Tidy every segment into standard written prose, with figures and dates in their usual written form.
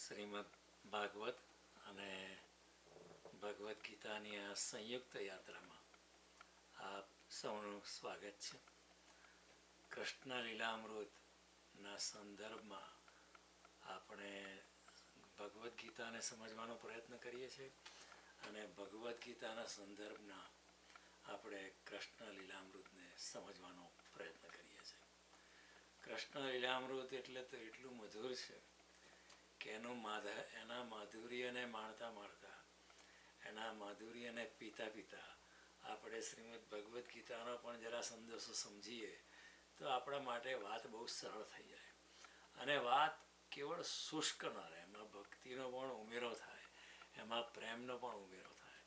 શ્રીમદ ભાગવત અને ભગવદ્ ગીતાની આ સંયુક્ત યાત્રામાં આપ સૌનું સ્વાગત છે. કૃષ્ણ લીલામૃતના સંદર્ભમાં આપણે ભગવદ્ ગીતાને સમજવાનો પ્રયત્ન કરીએ છીએ અને ભગવદ્ ગીતાના સંદર્ભના આપણે કૃષ્ણ લીલામૃતને સમજવાનો પ્રયત્ન કરીએ છીએ. કૃષ્ણ લીલામૃત એટલે તો એટલું મધુર છે કે એના માધુર્યને માણતા માણતા, એના માધુર્યને પીતા પીતા આપણે શ્રીમદ ભગવદ્ ગીતાનો પણ જરા સંદેશો સમજીએ તો આપણા માટે વાત બહુ સરળ થઈ જાય અને વાત કેવળ શુષ્ક ન રહે. એમાં ભક્તિનો પણ ઉમેરો થાય, એમાં પ્રેમનો પણ ઉમેરો થાય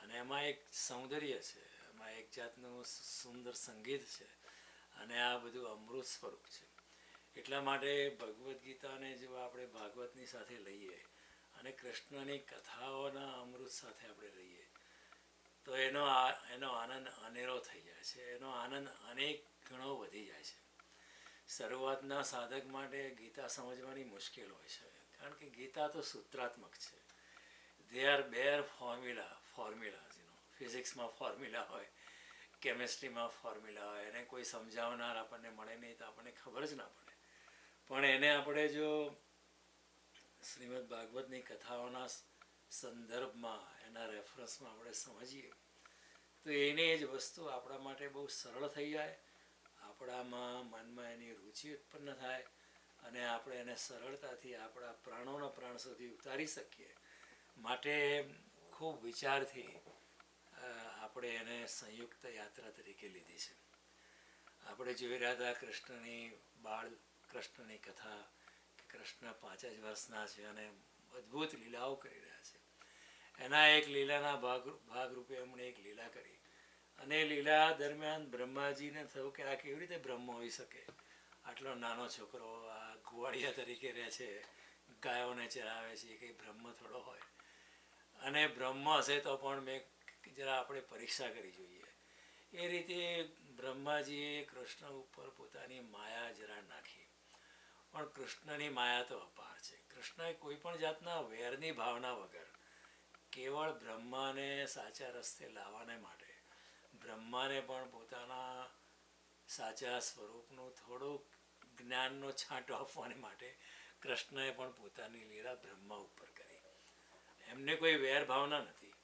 અને એમાં એક સૌંદર્ય છે, એમાં એક જાતનું સુંદર સંગીત છે અને આ બધું અમૃત સ્વરૂપ છે. એટલા માટે ભગવદ્ ગીતાને જો આપણે ભાગવતની સાથે લઈએ અને કૃષ્ણની કથાઓના અમૃત સાથે આપણે લઈએ તો એનો આનંદ અનેરો થઈ જાય છે, એનો આનંદ અનેક ગણો વધી જાય છે. શરૂઆતના સાધક માટે ગીતા સમજવાની મુશ્કેલ હોય છે, કારણ કે ગીતા તો સૂત્રાત્મક છે. They are bare formulas. ફિઝિક્સમાં ફોર્મ્યુલા હોય, કેમેસ્ટ્રીમાં ફોર્મ્યુલા હોય, એને કોઈ સમજાવનાર આપણને મળે નહીં તો આપણને ખબર જ ના પડે. પણ એને આપણે જો શ્રીમદ ભાગવતની કથાઓના સંદર્ભમાં, એના રેફરન્સમાં આપણે સમજીએ તો એની જ વસ્તુ આપણા માટે બહુ સરળ થઈ જાય, આપણામાં મનમાં એની રુચિ ઉત્પન્ન થાય અને આપણે એને સરળતાથી આપણા પ્રાણોના પ્રાણ સુધી ઉતારી શકીએ. માટે ખૂબ વિચારથી આપણે એને સંયુક્ત યાત્રા તરીકે લીધી છે. આપણે જોઈ રહ્યા હતા કૃષ્ણની કથા કે કૃષ્ણ 5 જ વર્ષના છે અને અદ્ભુત લીલાઓ કરી રહ્યા છે. એના એક લીલાના ભાગરૂપે એમણે એક લીલા કરી અને લીલા દરમિયાન બ્રહ્માજીને થયું કે આ કેવી રીતે બ્રહ્મ હોઈ શકે? આટલો નાનો છોકરો આ ગોવાળિયા તરીકે રહે છે, ગાયોને ચરાવે છે, કંઈ બ્રહ્મ થોડો હોય? અને બ્રહ્મ હશે તો પણ મેં જરા આપણે પરીક્ષા કરી જોઈએ. એ રીતે બ્રહ્માજીએ કૃષ્ણ ઉપર પોતાની માયા જરા નાખી. પણ કૃષ્ણની માયા તો અપાર છે. કૃષ્ણએ કોઈ પણ જાતના વેરની ભાવના વગર કેવળ બ્રહ્માને સાચા રસ્તે લાવવાને માટે, બ્રહ્માને પણ પોતાના સાચા સ્વરૂપનું થોડુંક જ્ઞાનનો છાંટો આપવાને માટે કૃષ્ણએ પણ પોતાની લીલા બ્રહ્મા ઉપર કરી. એમને કોઈ વેર ભાવના નથી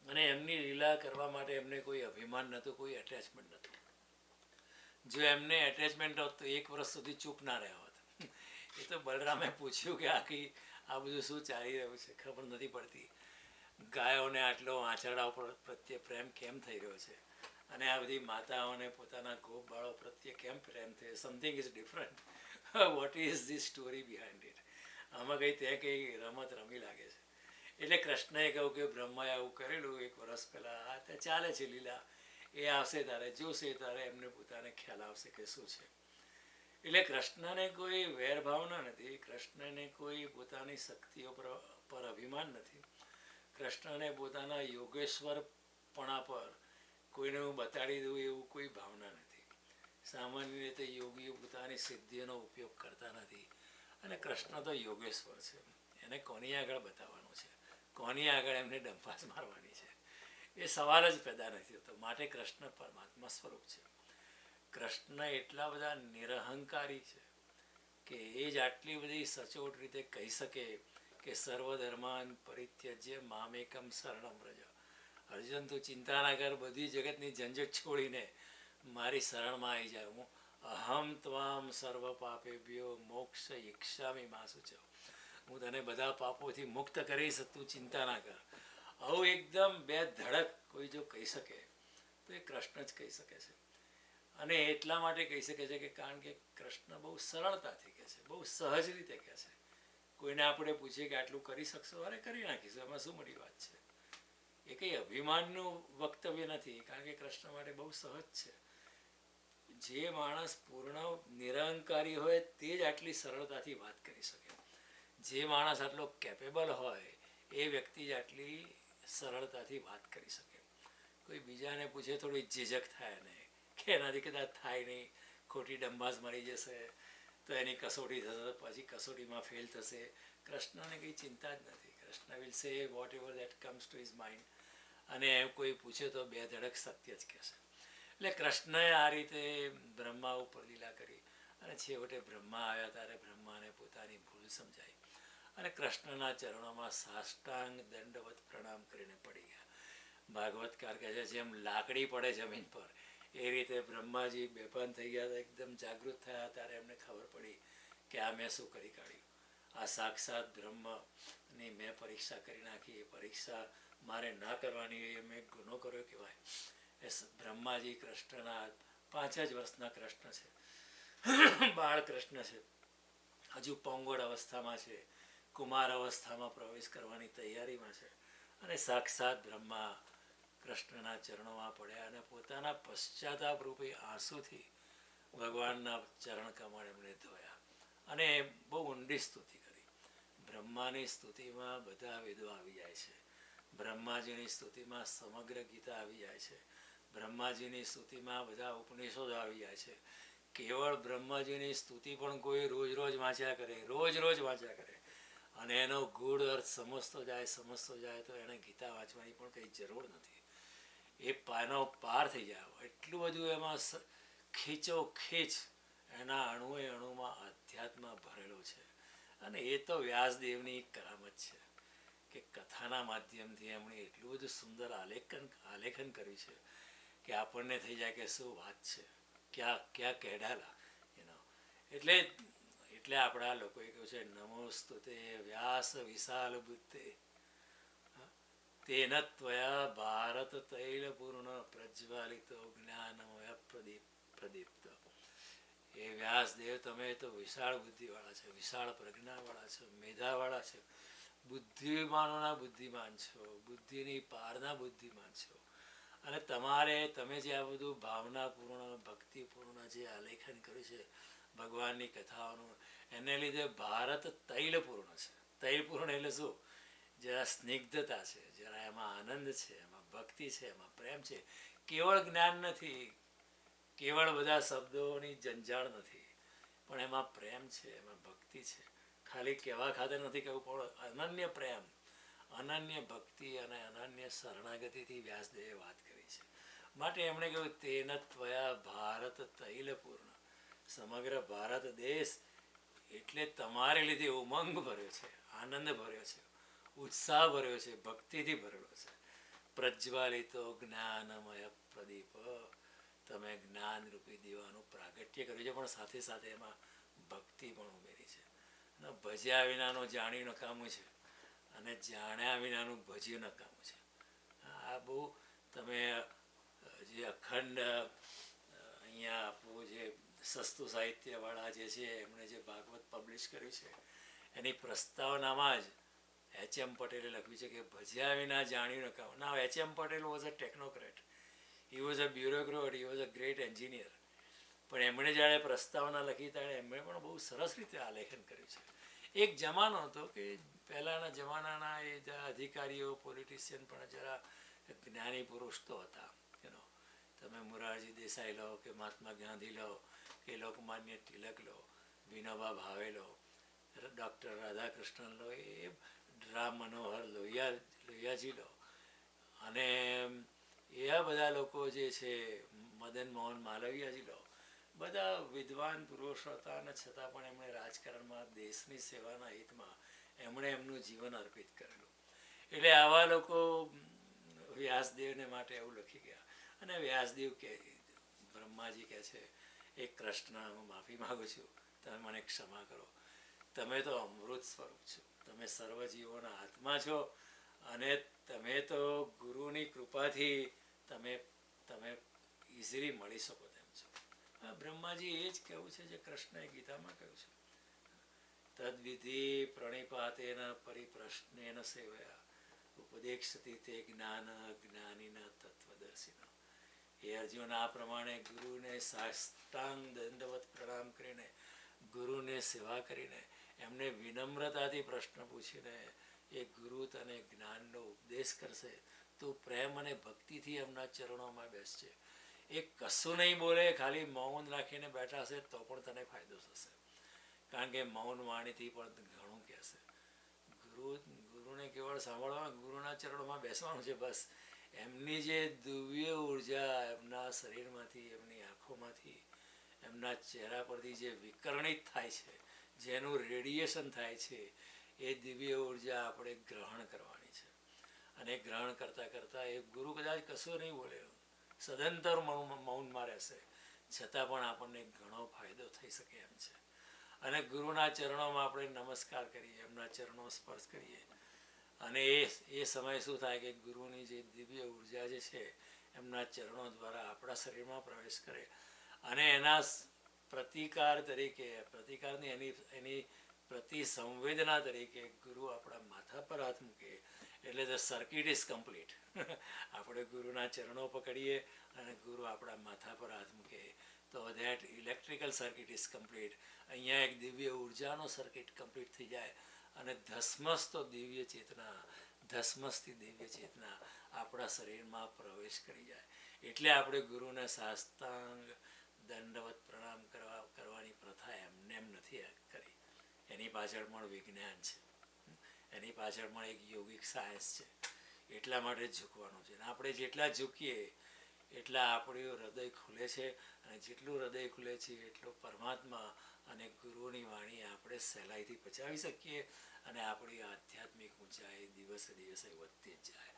અને એમની લીલા કરવા માટે એમને કોઈ અભિમાન નહોતું, કોઈ એટેચમેન્ટ નહોતું. જો એમને એટેચમેન્ટ હોત તો 1 વર્ષ સુધી ચૂપ ના રહ્યા હોત. એ તો બલરામે પૂછ્યું કે આ બધું શું ચાલી રહ્યું છે, ખબર નથી પડતી. ગાયોને આટલો આંચરડા પ્રત્યે પ્રેમ કેમ થઈ રહ્યો છે અને આ બધી માતાઓને પોતાના ગોપ બાળો પ્રત્યે કેમ પ્રેમ થયો? Something is different. What is the story behind it? આમાં કંઈ રમત રમી લાગે છે. એટલે કૃષ્ણએ કહ્યું કે બ્રહ્માએ આવું કરેલું 1 વર્ષ પહેલાં, આ તો ચાલે છે લીલા, એ આવશે તારે, જોશે તારે, એમને પોતાને ખ્યાલ આવશે કે શું છે. એટલે કૃષ્ણને કોઈ વેરભાવના નથી, કૃષ્ણને કોઈ પોતાની શક્તિઓ પર અભિમાન નથી, કૃષ્ણને પોતાના યોગેશ્વરપણા પર કોઈને હું બતાડી દઉં એવું કોઈ ભાવના નથી. સામાન્ય રીતે યોગીઓ પોતાની સિદ્ધિઓનો ઉપયોગ કરતા નથી અને કૃષ્ણ તો યોગેશ્વર છે. એને કોની આગળ બતાવવાનું છે, કોની આગળ એમને ડંફાસ મારવાની છે, એ સવાલ જ પેદા નથી થતો. માટે કૃષ્ણ પરમાત્મા સ્વરૂપ છે. કૃષ્ણ એટલા બધા નિરહંકારી છે કે એ જ આટલી બધી સચોટ રીતે કહી શકે કે સર્વધર્માન પરિત્યજ્ય મામેકમ શરણમ વ્રજ. અર્જુન, તું ચિંતા ના કર, બધી જગતની ઝંઝટ છોડીને મારી શરણમાં આવી જાય. હું અહમ ત્વામ સર્વ પાપેભ્યો મોક્ષ ઈચ્છામિ મા શુચ. હું તને બધા પાપોથી મુક્ત કરીશ, તું ચિંતા ના કર. આવું એકદમ બે ધડક કોઈ જો કહી શકે તો એ કૃષ્ણ જ કહી શકે છે. અને એટલા માટે કહી શકે છે કે કારણ કે કૃષ્ણ બહુ સરળતાથી કહે છે, બહુ સહજ રીતે કહે છે. કોઈને આપણે પૂછીએ કે આટલું કરી શકશો? અરે કરી નાખીશું, એમાં શું મોટી વાત છે? એ કંઈ અભિમાનનું વક્તવ્ય નથી, કારણ કે કૃષ્ણ માટે બહુ સહજ છે. જે માણસ પૂર્ણ નિરહંકારી હોય તે જ આટલી સરળતાથી વાત કરી શકે. જે માણસ આટલો કેપેબલ હોય એ વ્યક્તિ જ આટલી સરળતાથી વાત કરી શકે. કોઈ બીજાને પૂછે થોડી ઝીઝક થાય ને કે એનાથી કદાચ થાય નહીં, ખોટી ડંબાસ મળી જશે, તો એની કસોટી થશે, પછી કસોટીમાં ફેલ થશે. કૃષ્ણને કંઈ ચિંતા જ નથી. કૃષ્ણ વિલ સે vote ever that comes to his mind, અને એમ કોઈ પૂછે તો બે ધડક સત્ય જ કહેશે. એટલે કૃષ્ણએ આ રીતે બ્રહ્મા ઉપર લીલા કરી, અને છેવટે બ્રહ્મા આવ્યા ત્યારે બ્રહ્માને પોતાની ભૂલ સમજાઈ, અને કૃષ્ણના ચરણોમાં સાષ્ટાંગ દંડવત પ્રણામ કરીને પડી ગયા. ભાગવતકાર કહે છે જેમ લાકડી પડે જમીન પર એ રીતે બ્રહ્માજી બેભાન થઈ ગયા હતા, એકદમ જાગૃત થયા. ત્યારે એમને ખબર પડી કે આ મેં શું કરી કાઢ્યું. આ સાક્ષાત બ્રહ્મની મેં પરીક્ષા કરી નાખી. એ પરીક્ષા મારે ના કરવાની હોય, એ મેં ગુનો કર્યો કહેવાય. એ બ્રહ્માજી કૃષ્ણના 5 જ વર્ષના કૃષ્ણ છે, બાળ કૃષ્ણ છે, હજુ પૌંગળ અવસ્થામાં છે, કુમાર અવસ્થામાં પ્રવેશ કરવાની તૈયારીમાં છે, અને સાક્ષાત બ્રહ્મા કૃષ્ણના ચરણોમાં પડ્યા અને પોતાના પશ્ચાતાપ રૂપી આંસુથી ભગવાનના ચરણ કમળ એમણે ધોયા, અને બહુ ઊંડી સ્તુતિ કરી. બ્રહ્માની સ્તુતિમાં બધા વેદો આવી જાય છે, બ્રહ્માજીની સ્તુતિમાં સમગ્ર ગીતા આવી જાય છે, બ્રહ્માજીની સ્તુતિમાં બધા ઉપનિષદો આવી જાય છે. કેવળ બ્રહ્માજીની સ્તુતિ પણ કોઈ રોજ રોજ વાંચ્યા કરે, રોજ રોજ વાંચ્યા કરે, અને એનો ગૂઢ અર્થ સમજતો જાય તો એને ગીતા વાંચવાની પણ કંઈ જરૂર નથી. એ પાનો પાર થઈ જાય. એટલું બધું એમાં ખીચો ખીચ એના અણુએ અણુમાં અધ્યાત્મ ભરેલો છે. અને એ તો વ્યાસદેવની કરામત છે કે કથાના માધ્યમથી એમણે એટલું બધું સુંદર આલેખન કર્યું છે કે આપણને થઈ જાય કે શું વાત છે, ક્યાં કહેડાલા એટલે આપણા લોકોએ કહ્યું છે નમોસ્તુતે વ્યાસ વિશાલ બુદ્ધે તેન ત્વયા ભારત તૈલપૂર્ણ પ્રજ્વાલિતો જ્ઞાનમય પ્રદીપ્ત. એ વ્યાસદેવ તમે તો વિશાળ બુદ્ધિવાળા છે, વિશાળ પ્રજ્ઞાવાળા છો, મેધાવાળા છો, બુદ્ધિમાનોના બુદ્ધિમાન છો, બુદ્ધિની પારના બુદ્ધિમાન છો, અને તમે જે આ બધું ભાવનાપૂર્ણ ભક્તિપૂર્ણ જે આલેખન કર્યું છે ભગવાનની કથાઓનું, એને લીધે ભારત તૈલપૂર્ણ છે. તૈલપૂર્ણ એટલે શું? જરા સ્નિગ્ધતા છે, જરા એમાં આનંદ છે, એમાં ભક્તિ છે, એમાં પ્રેમ છે. કેવળ જ્ઞાન નથી, કેવળ બધા શબ્દોની જંજાળ નથી, પણ એમાં પ્રેમ છે, એમાં ભક્તિ છે. ખાલી કહેવા ખાતર નથી કહેવું, પણ અનન્ય પ્રેમ, અનન્ય ભક્તિ અને અનન્ય શરણાગતિથી વ્યાસદેવે વાત કરી છે. માટે એમણે કહ્યું તેન ત્વયા ભારત તૈલપૂર્ણ. સમગ્ર ભારત દેશ એટલે તમારે લીધે ઉમંગ ભર્યો છે, આનંદ ભર્યો છે, ઉત્સાહ ભર્યો છે, ભક્તિથી ભરેલો છે. પ્રજ્વાલિતો જ્ઞાનમય પ્રદીપ. તમે જ્ઞાનરૂપી દીવાનું પ્રાગટ્ય કર્યું છે, પણ સાથે સાથે એમાં ભક્તિ પણ ઉમેરી છે. અને ભજ્યા વિનાનું જાણ્યું નકામું છે, અને જાણ્યા વિનાનું ભજ્યું નકામું છે. આ બહુ તમે જે અખંડ અહીંયા આપણું જે સસ્તું સાહિત્યવાળા જે છે એમણે જે ભાગવત પબ્લિશ કર્યું છે એની પ્રસ્તાવનામાં જ એચ.એમ. પટેલે લખ્યું છે કે ભજ્યા વિના જાણ્યું નકામું. Now H M. Patel was a technocrat, he was a bureaucrat, he was a great engineer. પણ એમણે જ્યારે પ્રસ્તાવના લખી ત્યારે એમણે પણ બહુ સરસ રીતે આલેખન કર્યું છે. એક જમાનો હતો કે પહેલાંના જમાનાના એ અધિકારીઓ પોલિટિશિયન પણ જરા જ્ઞાની પુરુષ તો હતા. તમે મોરારજી દેસાઈ લો કે મહાત્મા ગાંધી લો કે લોકમાન્ય તિલક લો, વિનોબા ભાવે લો, ડૉક્ટર રાધાકૃષ્ણન લો, એ રામ મનોહર લોહિયાજી લો, અને એવા બધા લોકો જે છે, મદન મોહન માલવીયાજી લો, બધા વિદ્વાન પુરુષો હતા, અને છતાં પણ એમણે રાજકારણમાં દેશની સેવાના હિતમાં એમણે એમનું જીવન અર્પિત કરેલું. એટલે આવા લોકો વ્યાસદેવને માટે એવું લખી ગયા. અને વ્યાસદેવ કે બ્રહ્માજી કહે છે એ કૃષ્ણ, હું માફી માગું છું, તમે મને ક્ષમા કરો. તમે તો અમૃત સ્વરૂપ છો, તમે સર્વજીવોના આત્મા છો, અને તમે તો ગુરુની કૃપાથી તમે ઇઝીલી મળી શકો તેમ છો. બ્રહ્માજી એ જ કહેવું છે જે કૃષ્ણએ ગીતામાં કહ્યું છે. તદ્વિધિ પ્રણિપાતેન પરિપ્રશ્નેન સેવયા ઉપદેક્ષતી તે જ્ઞાન જ્ઞાનીન તત્વદર્શિન. એ અર્જુન આ પ્રમાણે ગુરુને સાષ્ટાંગ દંડવત પ્રણામ કરીને, ગુરુને સેવા કરીને, એમને વિનમ્રતાથી પ્રશ્ન પૂછીને એ ગુરુ તને જ્ઞાનનો ઉપદેશ કરશે. તું પ્રેમ અને ભક્તિથી એમના ચરણોમાં બેસશે. એ કશું નહીં બોલે, ખાલી મૌન રાખીને બેઠા હશે તો પણ તને ફાયદો થશે. કારણ કે મૌન વાણીથી પણ ઘણું કહેશે. ગુરુને કેવળ સાંભળવા, ગુરુના ચરણોમાં બેસવાનું છે બસ. એમની જે દિવ્ય ઉર્જા એમના શરીરમાંથી, એમની આંખોમાંથી, એમના ચહેરા પરથી જે વિકર્ણિત થાય છે, જેનું રેડિયેશન થાય છે, એ દિવ્ય ઉર્જા આપણે ગ્રહણ કરવાની છે. અને ગ્રહણ કરતાં કરતાં એ ગુરુ કદાચ કશું નહીં બોલે, સદંતર મૌનમાં રહેશે, છતાં પણ આપણને ઘણો ફાયદો થઈ શકે એમ છે. અને ગુરુના ચરણોમાં આપણે નમસ્કાર કરીએ, એમના ચરણો સ્પર્શ કરીએ, અને એ સમય શું થાય કે ગુરુની જે દિવ્ય ઉર્જા જે છે એમના ચરણો દ્વારા આપણા શરીરમાં પ્રવેશ કરે, અને એના પ્રતિકાર તરીકે, પ્રતિકારની એની પ્રતિસંવેદના તરીકે ગુરુ આપણા માથા પર હાથ મૂકે એટલે ધ સર્કિટ ઇઝ કમ્પ્લીટ. આપણે ગુરુના ચરણો પકડીએ અને ગુરુ આપણા માથા પર હાથ મૂકે તો that electrical circuit is complete. અહીંયા એક દિવ્ય ઉર્જાનો સર્કિટ કમ્પ્લીટ થઈ જાય અને ધસમસતો દિવ્ય ચેતના, ધસમસતી દિવ્ય ચેતના આપણા શરીરમાં પ્રવેશ કરી જાય. એટલે આપણે ગુરુને સાષ્ટાંગ દંડવત પ્રણામ કરવાની પ્રથા એમને એમ નથી કરી. એની પાછળ પણ વિજ્ઞાન છે, એની પાછળ પણ એક યોગિક સાયન્સ છે. એટલા માટે જ ઝૂકવાનું છે. આપણે જેટલા ઝૂકીએ એટલા આપણું હૃદય ખુલે છે, અને જેટલું હૃદય ખુલે છે એટલું પરમાત્મા અને ગુરુની વાણી આપણે સહેલાઈથી પચાવી શકીએ, અને આપણી આધ્યાત્મિક ઊંચાઈ દિવસે દિવસે વધતી જ જાય.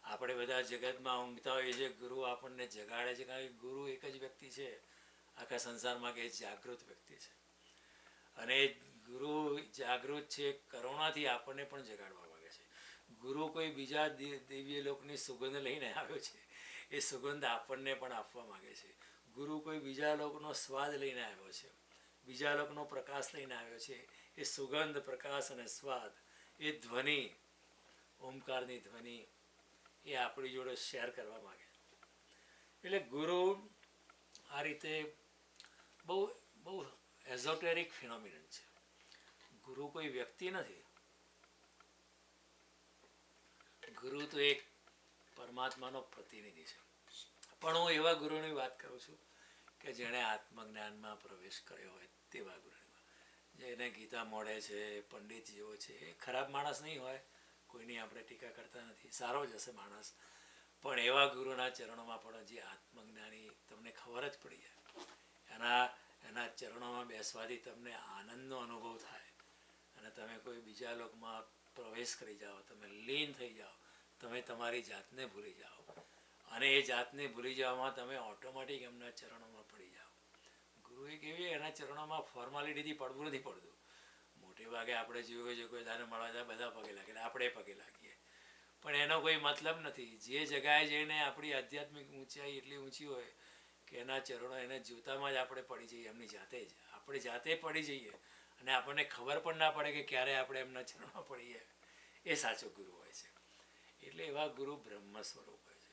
આપણે બધા જગતમાં ઊંઘતા હોઈએ છીએ, ગુરુ આપણને જગાડે છે, કારણ કે ગુરુ એક જ વ્યક્તિ છે આખા સંસારમાં કે જાગૃત વ્યક્તિ છે. અને ગુરુ જાગૃત છે, કરુણાથી આપણને પણ જગાડવા માંગે છે. ગુરુ કોઈ બીજા દિવ્ય લોકની સુગંધ લઈને આવ્યો છે, એ સુગંધ આપણને પણ આપવા માંગે છે. ગુરુ કોઈ બીજા લોકનો સ્વાદ લઈને આવ્યો છે, બીજા લોકનો પ્રકાશ લઈને આવ્યો છે. એ સુગંધ, પ્રકાશ અને સ્વાદ, એ ધ્વનિ, ઓમકારની ધ્વનિ, એ આપણી જોડે શેર કરવા માંગે. એટલે ગુરુ આ રીતે બહુ બહુ એઝોટેરિક ફિનોમિનન છે. ગુરુ કોઈ વ્યક્તિ નથી, ગુરુ તો એક પરમાત્માનો પ્રતિનિધિ છે. પણ હું એવા ગુરુની વાત કરું છું કે જેણે આત્મજ્ઞાનમાં પ્રવેશ કર્યો હોય તેવા ગુરુની. જેને ગીતા મળે છે, પંડિતજીઓ છે, એ ખરાબ માણસ નહીં હોય, કોઈની આપણે ટીકા કરતા નથી, સારો જ હશે માણસ, પણ એવા ગુરુના ચરણોમાં પણ જે આત્મજ્ઞાની, તમને ખબર જ પડી જાય, એના ચરણોમાં બેસવાથી તમને આનંદનો અનુભવ થાય, અને તમે કોઈ બીજા લોકમાં પ્રવેશ કરી જાઓ, તમે લીન થઈ જાઓ, તમે તમારી જાતને ભૂલી જાઓ, અને એ જાતને ભૂલી જવામાં તમે ઓટોમેટિક એમના ચરણોમાં પડી જાઓ. ગુરુ એક એવી, એના ચરણોમાં ફોર્માલિટીથી પડવું નથી પડતું. મોટે ભાગે આપણે જોયું છે કોઈ દાને મળવા જાય બધા પગે લાગે, આપણે પગે લાગીએ, પણ એનો કોઈ મતલબ નથી. જે જગાએ જઈને આપણી આધ્યાત્મિક ઊંચાઈ એટલી ઊંચી હોય કે એના ચરણો, એને જોતામાં જ આપણે પડી જઈએ, એમની જાતે જ આપણે જાતે પડી જઈએ, અને આપણને ખબર પણ ના પડે કે ક્યારે આપણે એમના ચરણમાં પડીએ. એ સાચો ગુરુ હોય છે. એટલે એવા ગુરુ બ્રહ્મ સ્વરૂપ હોય છે.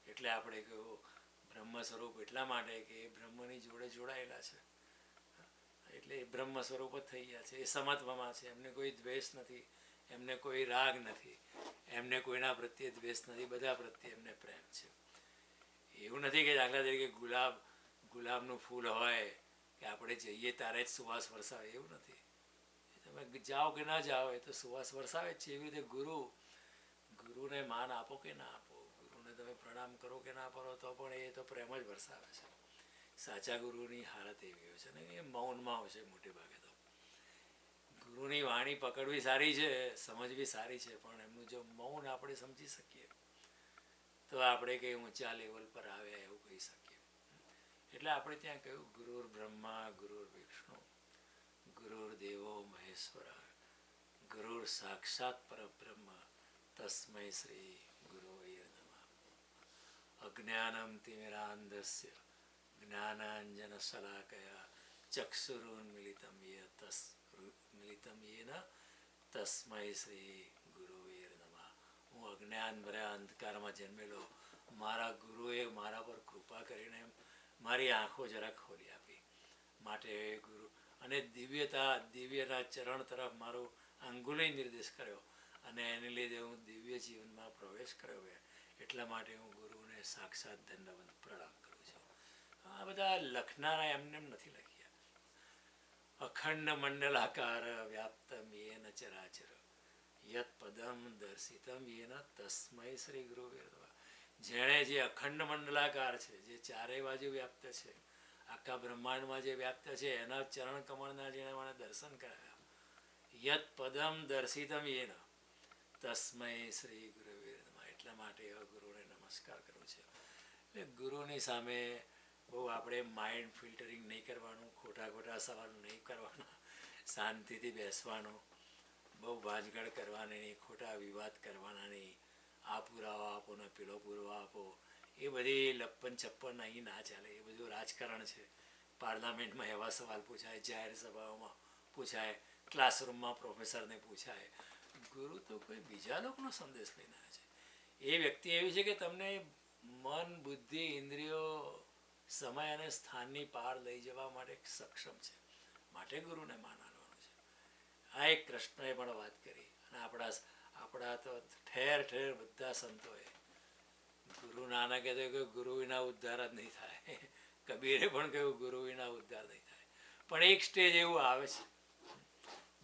એટલે આપણે કહ્યું બ્રહ્મ સ્વરૂપ એટલા માટે કે એ બ્રહ્મની જોડે જોડાયેલા છે, એટલે એ બ્રહ્મ સ્વરૂપ જ થઈ ગયા છે. એ સમત્વમાં છે, એમને કોઈ દ્વેષ નથી, એમને કોઈ રાગ નથી, એમને કોઈના પ્રત્યે દ્વેષ નથી, બધા પ્રત્યે એમને પ્રેમ છે. એવું નથી કે દાખલા તરીકે ગુલાબનું ફૂલ હોય કે આપણે જઈએ ત્યારે જ સુવાસ વરસાવે, એવું નથી. તમે જાઓ કે ના જાઓ એ તો સુવાસ વરસાવે જ છે. એવી રીતે ગુરુને માન આપો કે ના આપો, ગુરુને તમે પ્રણામ કરો કે ના કરો, તો પણ એ તો પ્રેમ જ વરસાવે છે. સાચા ગુરુની હાલત એવી હોય છે ને, એ મૌનમાં હોય છે મોટે ભાગે. તો ગુરુની વાણી પકડવી સારી છે, સમજવી સારી છે, પણ એમનું જો મૌન આપણે સમજી શકીએ તો આપણે કંઈ ઊંચા લેવલ પર આવ્યા એવું કહી શકીએ. એટલે આપણે ત્યાં કહ્યું ગુરુર બ્રહ્મા ગુરુર વિષ્ણુ ગુરુર્દેવો મહેશ્વર ગુરુર સાક્ષાત પરબ્રહ્મ તસ્મૈ શ્રી ગુરવે નમઃ. અજ્ઞાનમ તિમિરાંધસ્ય જ્ઞાનાંજન શલાકયા ચક્ષુરુન્મિલિતમ યેન તસ્મૈ શ્રી ગુરવે નમઃ. હું અજ્ઞાન ભર્યા અંધકારમાં જન્મેલો, મારા ગુરુએ મારા પર કૃપા કરીને મારી આંખો જરા ખોલી આપી, માટે ગુરુ અને દિવ્યના ચરણ તરફ મારો અંગુલી નિર્દેશ કર્યો, અને એને લીધે હું દિવ્ય જીવનમાં પ્રવેશ કર્યો છે. એટલા માટે હું ગુરુને સાક્ષાત દંડવત પ્રણામ કરું છું. આ બધા લખનારા એમને નથી લખ્યા. અખંડ અખંડ મંડલાકાર વ્યાપ્તમ યેન ચરાચર યત પદમ દર્શિતમ યેન તસ્મૈ શ્રી ગુરુવે નમઃ. જેણે જે અખંડ મંડલાકાર છે, જે ચારેય બાજુ વ્યાપ્ત છે, આખા બ્રહ્માંડમાં જે વ્યાપ્ત છે, એના ચરણ કમળના જેણે મને દર્શન કરાવ્યા, યત પદમ દર્શિતમ યેન તસ્મૈ શ્રી ગુરુવે નમઃ. એટલા માટે ગુરુને નમસ્કાર કરવો છે. એટલે ગુરુની સામે બહુ આપણે માઇન્ડ ફિલ્ટરિંગ નહીં કરવાનું, ખોટા ખોટા સવાલ નહીં કરવાના, શાંતિથી બેસવાનું, બહુ ભાંજગડ કરવાની નહીં, ખોટા વિવાદ કરવાના નહીં, આ પુરાવા આપો ને પેલો પુરાવા આપો, એ બધી લપ્પન છપ્પન અહીં ના ચાલે. એ બધું રાજકારણ છે. પાર્લામેન્ટમાં એવા સવાલ પૂછાય, જાહેર સભાઓમાં પૂછાય, ક્લાસરૂમમાં પ્રોફેસરને પૂછાય. ગુરુ તો કોઈ બીજા લોકોનો સંદેશ લઈને આવે છે. એ વ્યક્તિ એવી છે કે તમને મન, બુદ્ધિ, ઇન્દ્રિયો, સમય અને સ્થાનની પાર લઈ જવા માટે સક્ષમ છે. માટે ગુરુને માનવાનું છે. આ એક કૃષ્ણએ પણ વાત કરી. અને આપણા તો ઠેર ઠેર બધા સંતોએ, ગુરુ નાનકે તો કહ્યું ગુરુ વિના ઉદ્ધાર જ નહીં થાય. કબીરે પણ કહ્યું ગુરુ વિના ઉદ્ધાર નહીં થાય. પણ એક સ્ટેજ એવું આવે છે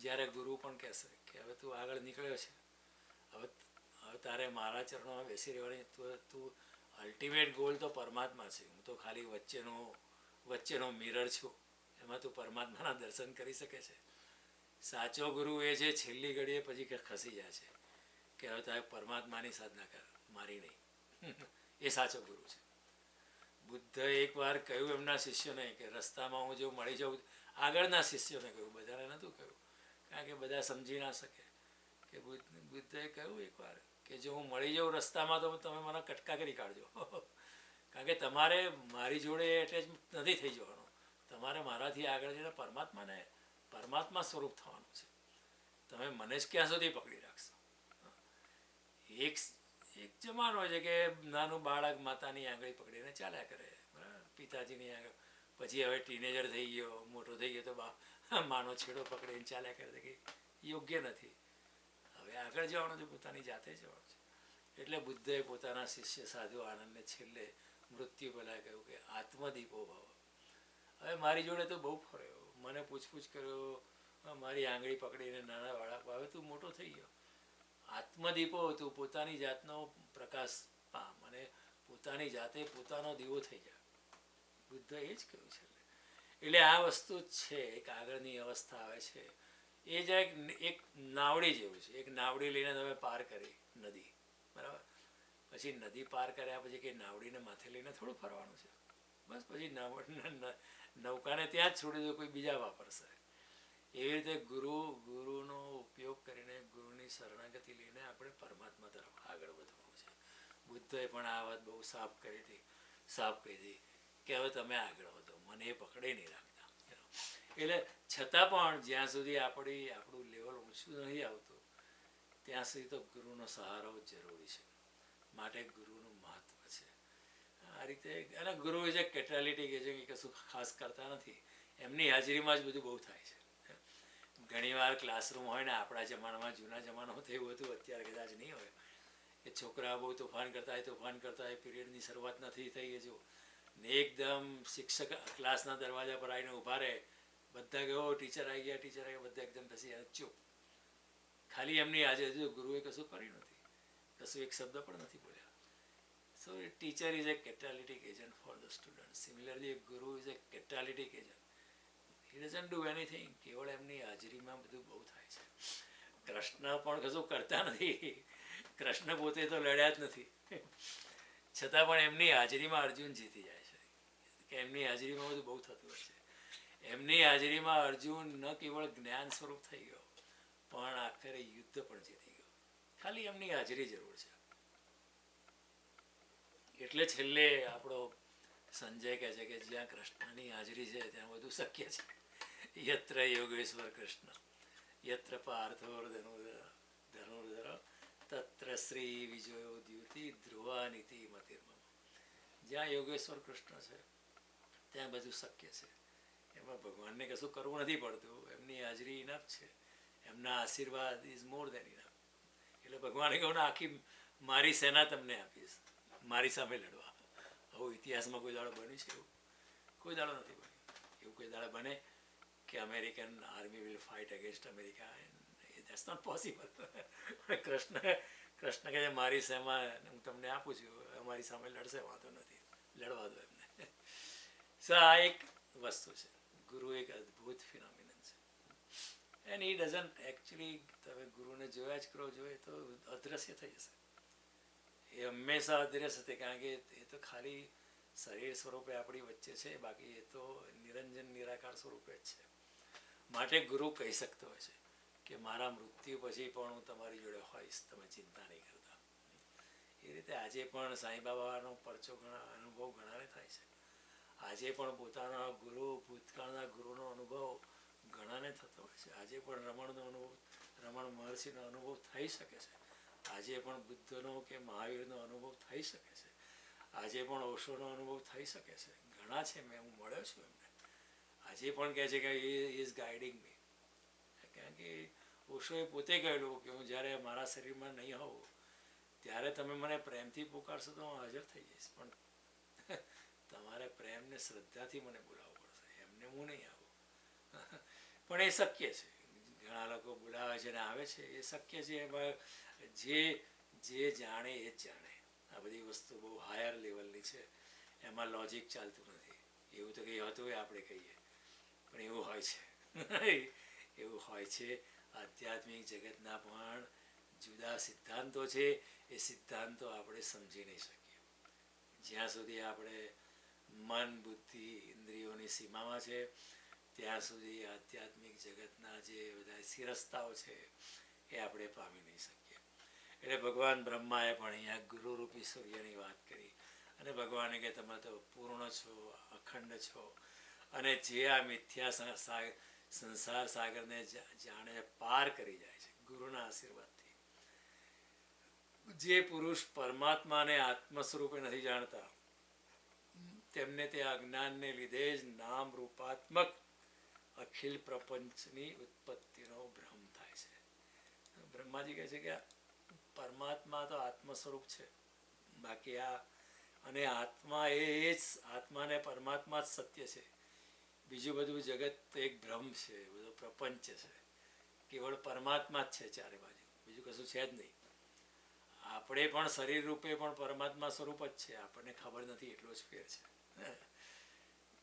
જ્યારે ગુરુ પણ કહેશે કે હવે તું આગળ નીકળ્યો છે, હવે તારે મારા ચરણોમાં બેસી રહેવાની, તું અલ્ટિમેટ ગોલ તો પરમાત્મા છે. હું તો ખાલી વચ્ચેનો મિરર છું. એમાં તું પરમાત્માના દર્શન કરી શકે છે. સાચો ગુરુ એ છે છેલ્લી ઘડીએ પછી ખસી જાય છે કે હવે તારે પરમાત્માની સાધના કર, મારી નહીં. એ સાચો ગુરુ છે. બુદ્ધએ એકવાર કહ્યું એમના શિષ્યોને કે રસ્તામાં હું જો મળી જાઉં, આગળના શિષ્યોને કહ્યું, બધાને નહોતું કહ્યું, કારણ કે બધા સમજી ના શકે. કે બુદ્ધએ કહ્યું એકવાર કે જો હું મળી જાઉં રસ્તામાં તો તમે મને કટકા કરી કાઢજો. કારણ કે તમારે મારી જોડે એટેચ નથી થઈ જવાનું. તમારે મારાથી આગળ જઈને પરમાત્મા સ્વરૂપ થવાનું છે. તમે મને જ ક્યાં સુધી પકડી રાખશો? એક જમાનો છે કે નાનું બાળક માતાની આંગળી પકડીને ચાલ્યા કરે, બરાબર, પિતાજીની આગળ. પછી હવે ટીનેજર થઈ ગયો, મોટો થઈ ગયો તો માનો છેડો પકડીને ચાલ્યા કરે કે યોગ્ય નથી. હવે આગળ જવાનું છે, પોતાની જાતે જવાનું છે. એટલે બુદ્ધએ પોતાના શિષ્ય સાધુ આનંદને છેલ્લે મૃત્યુ પહેલાં કહ્યું કે આત્મદીપો ભવ. હવે મારી જોડે તો બહુ ફર્યો, મને પૂછપૂછ કર્યો, મારી આંગળી પકડીને નાના બાળક, હવે તું મોટો થઈ ગયો, આત્મદીપો, તું પોતાની જાતનો પ્રકાશ પામ અને પોતાની જાતે પોતાનો દીવો થઈ જાય. બુદ્ધએ એ જ કહ્યું છે. એટલે આ વસ્તુ છે, એક આગળની અવસ્થા આવે છે. એ જ એક નાવડી જેવું છે. એક નાવડી લઈને તમે પાર કરી નદી, બરાબર. પછી નદી પાર કર્યા પછી કે નાવડીને માથે લઈને થોડું ફરવાનું છે. બસ પછી નૌકાને ત્યાં જ છોડી દો, કોઈ બીજા વાપરશે. એવી રીતે ગુરુનો ઉપયોગ કરીને, ગુરુની શરણાગતિ લઈને આપણે પરમાત્મા તરફ આગળ વધવાનું છે. બુદ્ધએ પણ આ વાત બહુ સાફ કરી હતી કે હવે તમે આગળ વધો, મને એ પકડે નહીં રાખતા. એટલે છતાં પણ જ્યાં સુધી આપણું લેવલ ઊંચું નથી આવતું ત્યાં સુધી તો ગુરુનો સહારો જરૂરી છે. માટે ગુરુનું મહત્વ છે આ રીતે. અને ગુરુ જે કેટાલિટી કે છે કે કશું ખાસ કરતા નથી, એમની હાજરીમાં જ બધું બહુ થાય છે. ઘણીવાર ક્લાસરૂમ હોય ને, આપણા જમાનામાં, જૂના જમાનામાં તો એવું હતું, અત્યારે કદાચ નહીં હોય, કે છોકરા બહુ તોફાન કરતા હોય, પીરિયડની શરૂઆત નથી થઈ જો ને એકદમ શિક્ષક ક્લાસના દરવાજા પર આવીને ઊભા રહે, બધા કહો ટીચર આવી ગયા, બધા એકદમ પછી ચૂપ. ખાલી એમની આજે ગુરુએ કશું કર્યું નથી, કશું એક શબ્દ પણ નથી બોલ્યા. So teacher is a catalytic agent for the student. Similarly guru is a catalytic agent. He doesn't do anything. કેવળ એમની હાજરીમાં બધું બહુ થાય છે. કૃષ્ણ પણ કશું કરતા નથી, કૃષ્ણ પોતે તો લડ્યા જ નથી, છતાં પણ એમની હાજરીમાં અર્જુન જીતી જાય છે. કે એમની હાજરીમાં બધું બહુ થતું હોય છે. એમની હાજરીમાં અર્જુન ન કેવળ જ્ઞાન સ્વરૂપ થઈ ગયો, પણ આખરે યુદ્ધ પણ જીતી ગયો. ખાલી એમની હાજરી જરૂર છે. એટલે છેલ્લે આપણો સંજય કહે છે કે જ્યાં કૃષ્ણની હાજરી છે ત્યાં બધું શક્ય છે. યત્ર યોગેશ્વર કૃષ્ણ યત્ર પાર્થોર ધનુર્ધર તત્ર શ્રી વિજયો દ્યુતિ ધ્રુવાનીતિ મતિર્મમ. જ્યાં યોગેશ્વર કૃષ્ણ છે ત્યાં બધું શક્ય છે. એમાં ભગવાનને કશું કરવું નથી પડતું, એમની હાજરી ઇનફ છે, એમના આશીર્વાદ ઇઝ મોર દેન ઇનફ. એટલે ભગવાને કહું ને, આખી મારી સેના તમને આપીશ મારી સામે લડવા. આવું ઇતિહાસમાં કોઈ દાડો બન્યું છે? એવું કોઈ દાડો નથી બન્યું. એવું કોઈ દાડો બને કે American army will fight against America, that's not possible. Krishna Krishna કહે મારી સામે હું તમને આપું છું, અમારી સામે લડશે, વાંધો નથી, લડવા દો એમને. સો આ એક વસ્તુ છે. ગુરુ એક અદ્ભુત ફિનોમિનન છે. એન્ડ હી ડઝન્ટ એકચ્યુઅલી, તમે ગુરુને જોયા જ કરો, જોઈએ તો અદ્રશ્ય થઈ જશે. એ હંમેશા અદ્રશ્ય થશે, કારણ કે એ તો ખાલી શરીર સ્વરૂપે આપણી વચ્ચે છે, બાકી એ તો નિરંજન નિરાકાર સ્વરૂપે જ છે. માટે ગુરુ કહી શકતો હોય છે કે મારા મૃત્યુ પછી પણ હું તમારી જોડે હોઈશ, તમે ચિંતા નહીં કરતા. એ રીતે આજે પણ સાંઈબાબાનો પરચો અનુભવ ઘણાને થાય છે. આજે પણ પોતાના ગુરુ, ભૂતકાળના ગુરુનો અનુભવ ઘણાને થતો હોય છે. આજે પણ રમણનો અનુભવ, રમણ મહર્ષિનો અનુભવ થઈ શકે છે. આજે પણ બુદ્ધનો કે મહાવીરનો અનુભવ થઈ શકે છે. આજે પણ ઓશોનો અનુભવ થઈ શકે છે. ઘણા છે, હું મળ્યો છું એમને. આજે પણ કહે છે કે એ ઇઝ ગાઈડિંગ મી. કારણ કે ઓશોએ પોતે કહેલું કે હું જ્યારે મારા શરીરમાં નહીં હોઉં ત્યારે તમે મને પ્રેમથી પુકારશો તો હું હાજર થઈ જઈશ, પણ તમારે પ્રેમને શ્રદ્ધાથી મને બોલાવવું પડશે, એમને હું નહીં આવું. પણ એ શક્ય છે. ઘણા લોકો બોલાવે છે ને આવે છે, એ શક્ય છે. એમાં જે જાણે એ જ જાણે. આ બધી વસ્તુ બહુ હાયર લેવલની છે, એમાં લોજિક ચાલતું નથી. એવું તો કંઈ હતું એ આપણે કહીએ, પણ એવું હોય છે. એવું હોય છે. આધ્યાત્મિક જગતના પણ જુદા સિદ્ધાંતો છે. એ સિદ્ધાંતો આપણે સમજી નહીં શકીએ જ્યાં સુધી આપણે મન, બુદ્ધિ, ઇન્દ્રિયોની સીમામાં છે ત્યાં સુધી આધ્યાત્મિક જગતના જે બધા શિરસ્તાઓ છે એ આપણે પામી નહીં શકીએ. એટલે ભગવાન બ્રહ્માએ પણ અહીંયા ગુરુરૂપી સૂર્યની વાત કરી, અને ભગવાને કે તમે તો પૂર્ણ છો, અખંડ છો, અને જે આ મિથ્યા સંસાર સાગરને જાણે પાર કરી જાય છે ગુરુના આશીર્વાદથી. જે પુરુષ પરમાત્માને આત્મ સ્વરૂપે નથી જાણતા તેમને તે અજ્ઞાનને લીધે જ નામ રૂપાત્મક અખિલ પ્રપંચની ઉત્પત્તિનો ભ્રમ થાય છે. બ્રહ્માજી કહે છે કે પરમાત્મા તો આત્મ સ્વરૂપ છે, બાકી આ અને આત્મા એ જ આત્માને પરમાત્મા જ સત્ય છે. બીજું બધું જગત તો એક ભ્રમ છે, બધો પ્રપંચ છે. કેવળ પરમાત્મા જ છે ચારે બાજુ, બીજું કશું છે જ નહીં. આપણે પણ શરીર રૂપે પણ પરમાત્મા સ્વરૂપ જ છે, આપણને ખબર નથી, એટલો જ ફેર છે.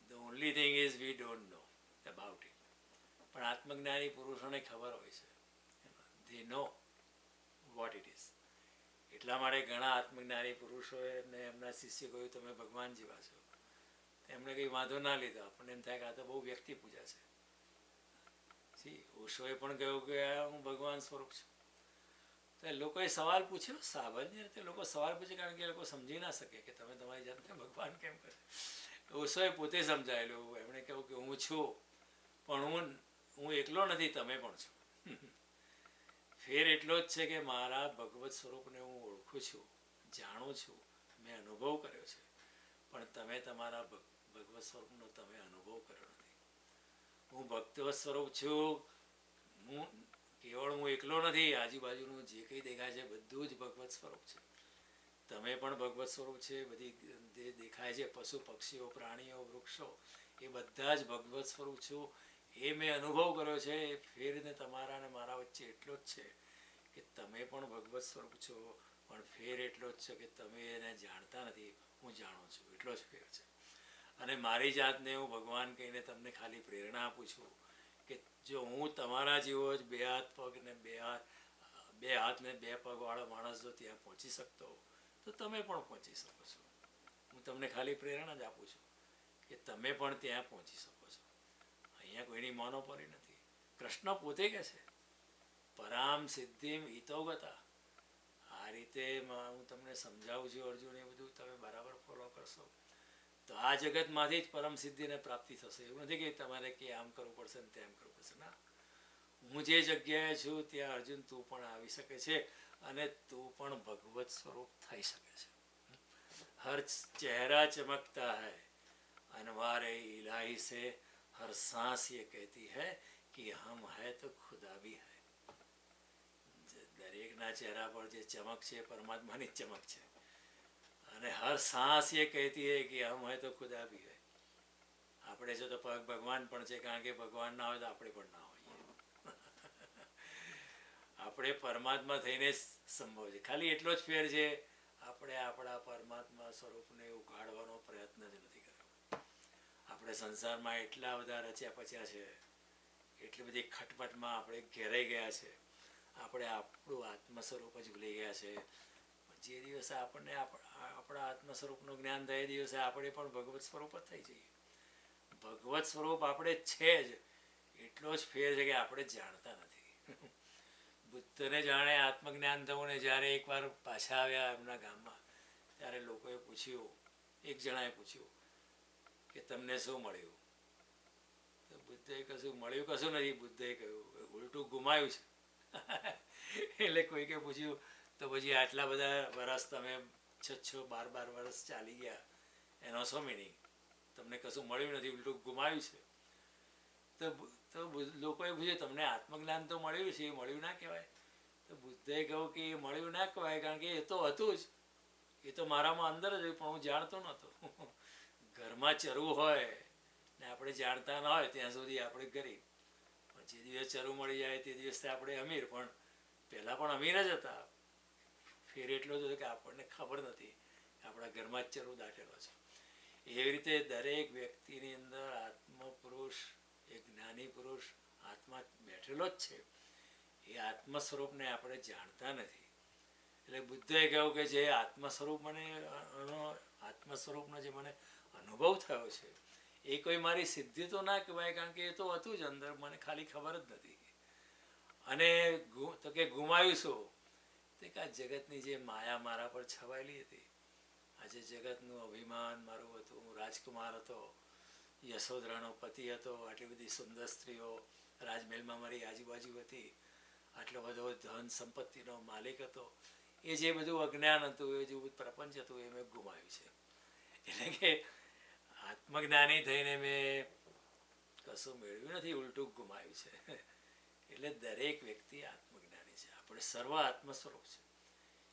The only thing is we don't know about it. પણ આત્મજ્ઞાની પુરુષોને ખબર હોય છે. They know what it is. એટલા માટે ઘણા આત્મજ્ઞાની પુરુષોએ એમને એમના શિષ્ય કહ્યું તમે ભગવાન જેવા છો. એમણે કંઈ વાંધો ના લીધો. આપણને એમ થાય કે આ તો બહુ વ્યક્તિ પૂજા છે. ઓશોએ પણ કહ્યું કે હું ભગવાન સ્વરૂપ છું. તો લોકોએ સવાલ પૂછ્યો, સામાન્ય રીતે લોકો સવાલ પૂછે કારણ કે એ લોકો સમજી ના શકે કે તમે તમારી જાતને ભગવાન કેમ કહે. ઓશોએ પોતે સમજાયેલું. એમણે કહ્યું કે હું છું, પણ હું એકલો નથી, તમે પણ છો. ફેર એટલો જ છે કે મારા ભગવત સ્વરૂપને હું ઓળખું છું, જાણું છું, મેં અનુભવ કર્યો છે, પણ તમે તમારા ભગવત સ્વરૂપનો તમે અનુભવ કર્યો નથી. હું ભક્તવત સ્વરૂપ છું. કેવળ હું એકલો નથી, આજુબાજુનું જે કંઈ દેખાય છે બધું જ ભગવત સ્વરૂપ છે. તમે પણ ભગવત સ્વરૂપ છે. બધી જે દેખાય છે પશુ પક્ષીઓ, પ્રાણીઓ, વૃક્ષો, એ બધા જ ભગવત સ્વરૂપ છું. એ મેં અનુભવ કર્યો છે. એ ફેરને તમારા અને મારા વચ્ચે એટલો જ છે કે તમે પણ ભગવત સ્વરૂપ છો, પણ ફેર એટલો જ છે કે તમે એને જાણતા નથી, હું જાણું છું, એટલો જ ફેર છે. અને મારી જાતને હું ભગવાન કહીને તમને ખાલી પ્રેરણા આપું છું કે જો હું તમારા જેવો જ બે હાથ પગ ને બે હાથ ને બે પગવાળો માણસ જો ત્યાં પહોંચી શકતો તો તમે પણ પહોંચી શકો છો. હું તમને ખાલી પ્રેરણા જ આપું છું કે તમે પણ ત્યાં પહોંચી શકો છો. અહીંયા કોઈની મોનોપોલી નથી. કૃષ્ણ પોતે કહે છે પરામ સિદ્ધિમ હિતોગતા. આ રીતે હું તમને સમજાવું છું અર્જુન, એ બધું તમે બરાબર ફોલો કરશો તો આ જગતમાંથી જ પરમ સિદ્ધિને પ્રાપ્તિ થશે. એવું નથી કે તમારે કે આમ કરવું પડશે ને તેમ કરવું પડશે. ના, હું જે જગ્યાએ છું ત્યાં અર્જુન તું પણ આવી શકે છે અને તું પણ ભગવત સ્વરૂપ થઈ શકે છે. હર ચહેરા ચમકતા હૈ અનવારે ઇલાહી સે, હર सांस ये कहती है कि हम है तो खुदा भी है. દરેકના ચહેરા પર જે ચમક છે પરમાત્માની જ ચમક છે, અને હર सांस ये कहती है कि हम है तो खुदा भी है. આપણે છે તો ભગવાન પણ છે, કારણ કે ભગવાન ના હોય તો આપણે પણ ના હોઈએ. આપણે પરમાત્મા થઈને સંભવ છે. ખાલી એટલો જ ફેર છે, આપણે આપણા પરમાત્મા સ્વરૂપને ઉઘાડવાનો પ્રયત્ન જ નથી કર્યો. આપણે સંસારમાં એટલા બધા રચ્યા પચ્યા છે, એટલી બધી ખટપટમાં આપણે ઘેરાઈ ગયા છે, આપણે આપણું આત્મ સ્વરૂપ જ ભૂલી ગયા છે. જે દિવસે આપણને આપણા આત્મ સ્વરૂપનું જ્ઞાન થાય એ દિવસે આપણે પણ ભગવત સ્વરૂપ જ થઈ જઈએ. ભગવત સ્વરૂપ આપણે છે જ, એટલો જ ફેર છે કે આપણે જાણતા નથી. બુદ્ધને જાણે આત્મજ્ઞાન થયું ને જ્યારે એકવાર પાછા આવ્યા એમના ગામમાં, ત્યારે લોકોએ પૂછ્યું, એક જણાએ પૂછ્યું કે તમને શું મળ્યું? તો બુદ્ધએ કશું નથી. બુદ્ધએ કહ્યું ઉલટું ગુમાયું છે. એટલે કોઈકે પૂછ્યું તો પછી આટલા બધા વર્ષ તમે 6-12 વર્ષ ચાલી ગયા, એનો શું મિનિંગ? તમને કશું મળ્યું નથી, ઉલટું ગુમાવ્યું છે. તો લોકોએ પૂછ્યું તમને આત્મજ્ઞાન તો મળ્યું છે, એ મળ્યું ના કહેવાય? તો બુદ્ધએ કહ્યું કે એ મળ્યું ના કહેવાય, કારણ કે એ તો હતું જ, એ તો મારામાં અંદર જ, પણ હું જાણતો નહોતો. ઘરમાં ચરવું હોય ને આપણે જાણતા ના હોય ત્યાં સુધી આપણે ગરીબ, જે દિવસ ચરવું મળી જાય તે દિવસે આપણે અમીર, પણ પહેલાં પણ અમીર જ હતા. ફેર એટલો જ હતો કે આપણને ખબર નથી આપણા ઘરમાં જ ચરવું દાટેલો છે. એવી રીતે દરેક વ્યક્તિની અંદર આત્મપુરુષ, એક જ્ઞાની પુરુષ આત્મા બેઠેલો જ છે. એ આત્મ સ્વરૂપને આપણે જાણતા નથી. એટલે બુદ્ધએ કહ્યું કે જે આત્મ સ્વરૂપનો જે મને અનુભવ થયો છે, એ કોઈ મારી સિદ્ધિ તો ના કહેવાય, કારણ કે એ તો હતું જ અંદર, મને ખાલી ખબર જ નથી. અને તો કે ગુમાવ્યું શું? તે કે આ જગતની જે માયા મારા પર છવાયેલી હતી, આજે જગતનું અભિમાન મારું હતું, હું રાજકુમાર હતો, યશોધરાનો પતિ હતો, આટલી બધી સુંદર સ્ત્રીઓ રાજમહેલમાં મારી આજુબાજુ હતી, આટલો બધો ધન સંપત્તિનો માલિક હતો, એ જે બધું અજ્ઞાન હતું, એ જે બધું પ્રપંચ હતું, એ મેં ગુમાવ્યું છે. એટલે કે આત્મજ્ઞાની થઈને મેં કશું મેળવ્યું નથી, ઉલટું ગુમાવ્યું છે. એટલે દરેક વ્યક્તિ આત્મજ્ઞાની છે. આપણે સર્વ આત્મ સ્વરૂપ છે.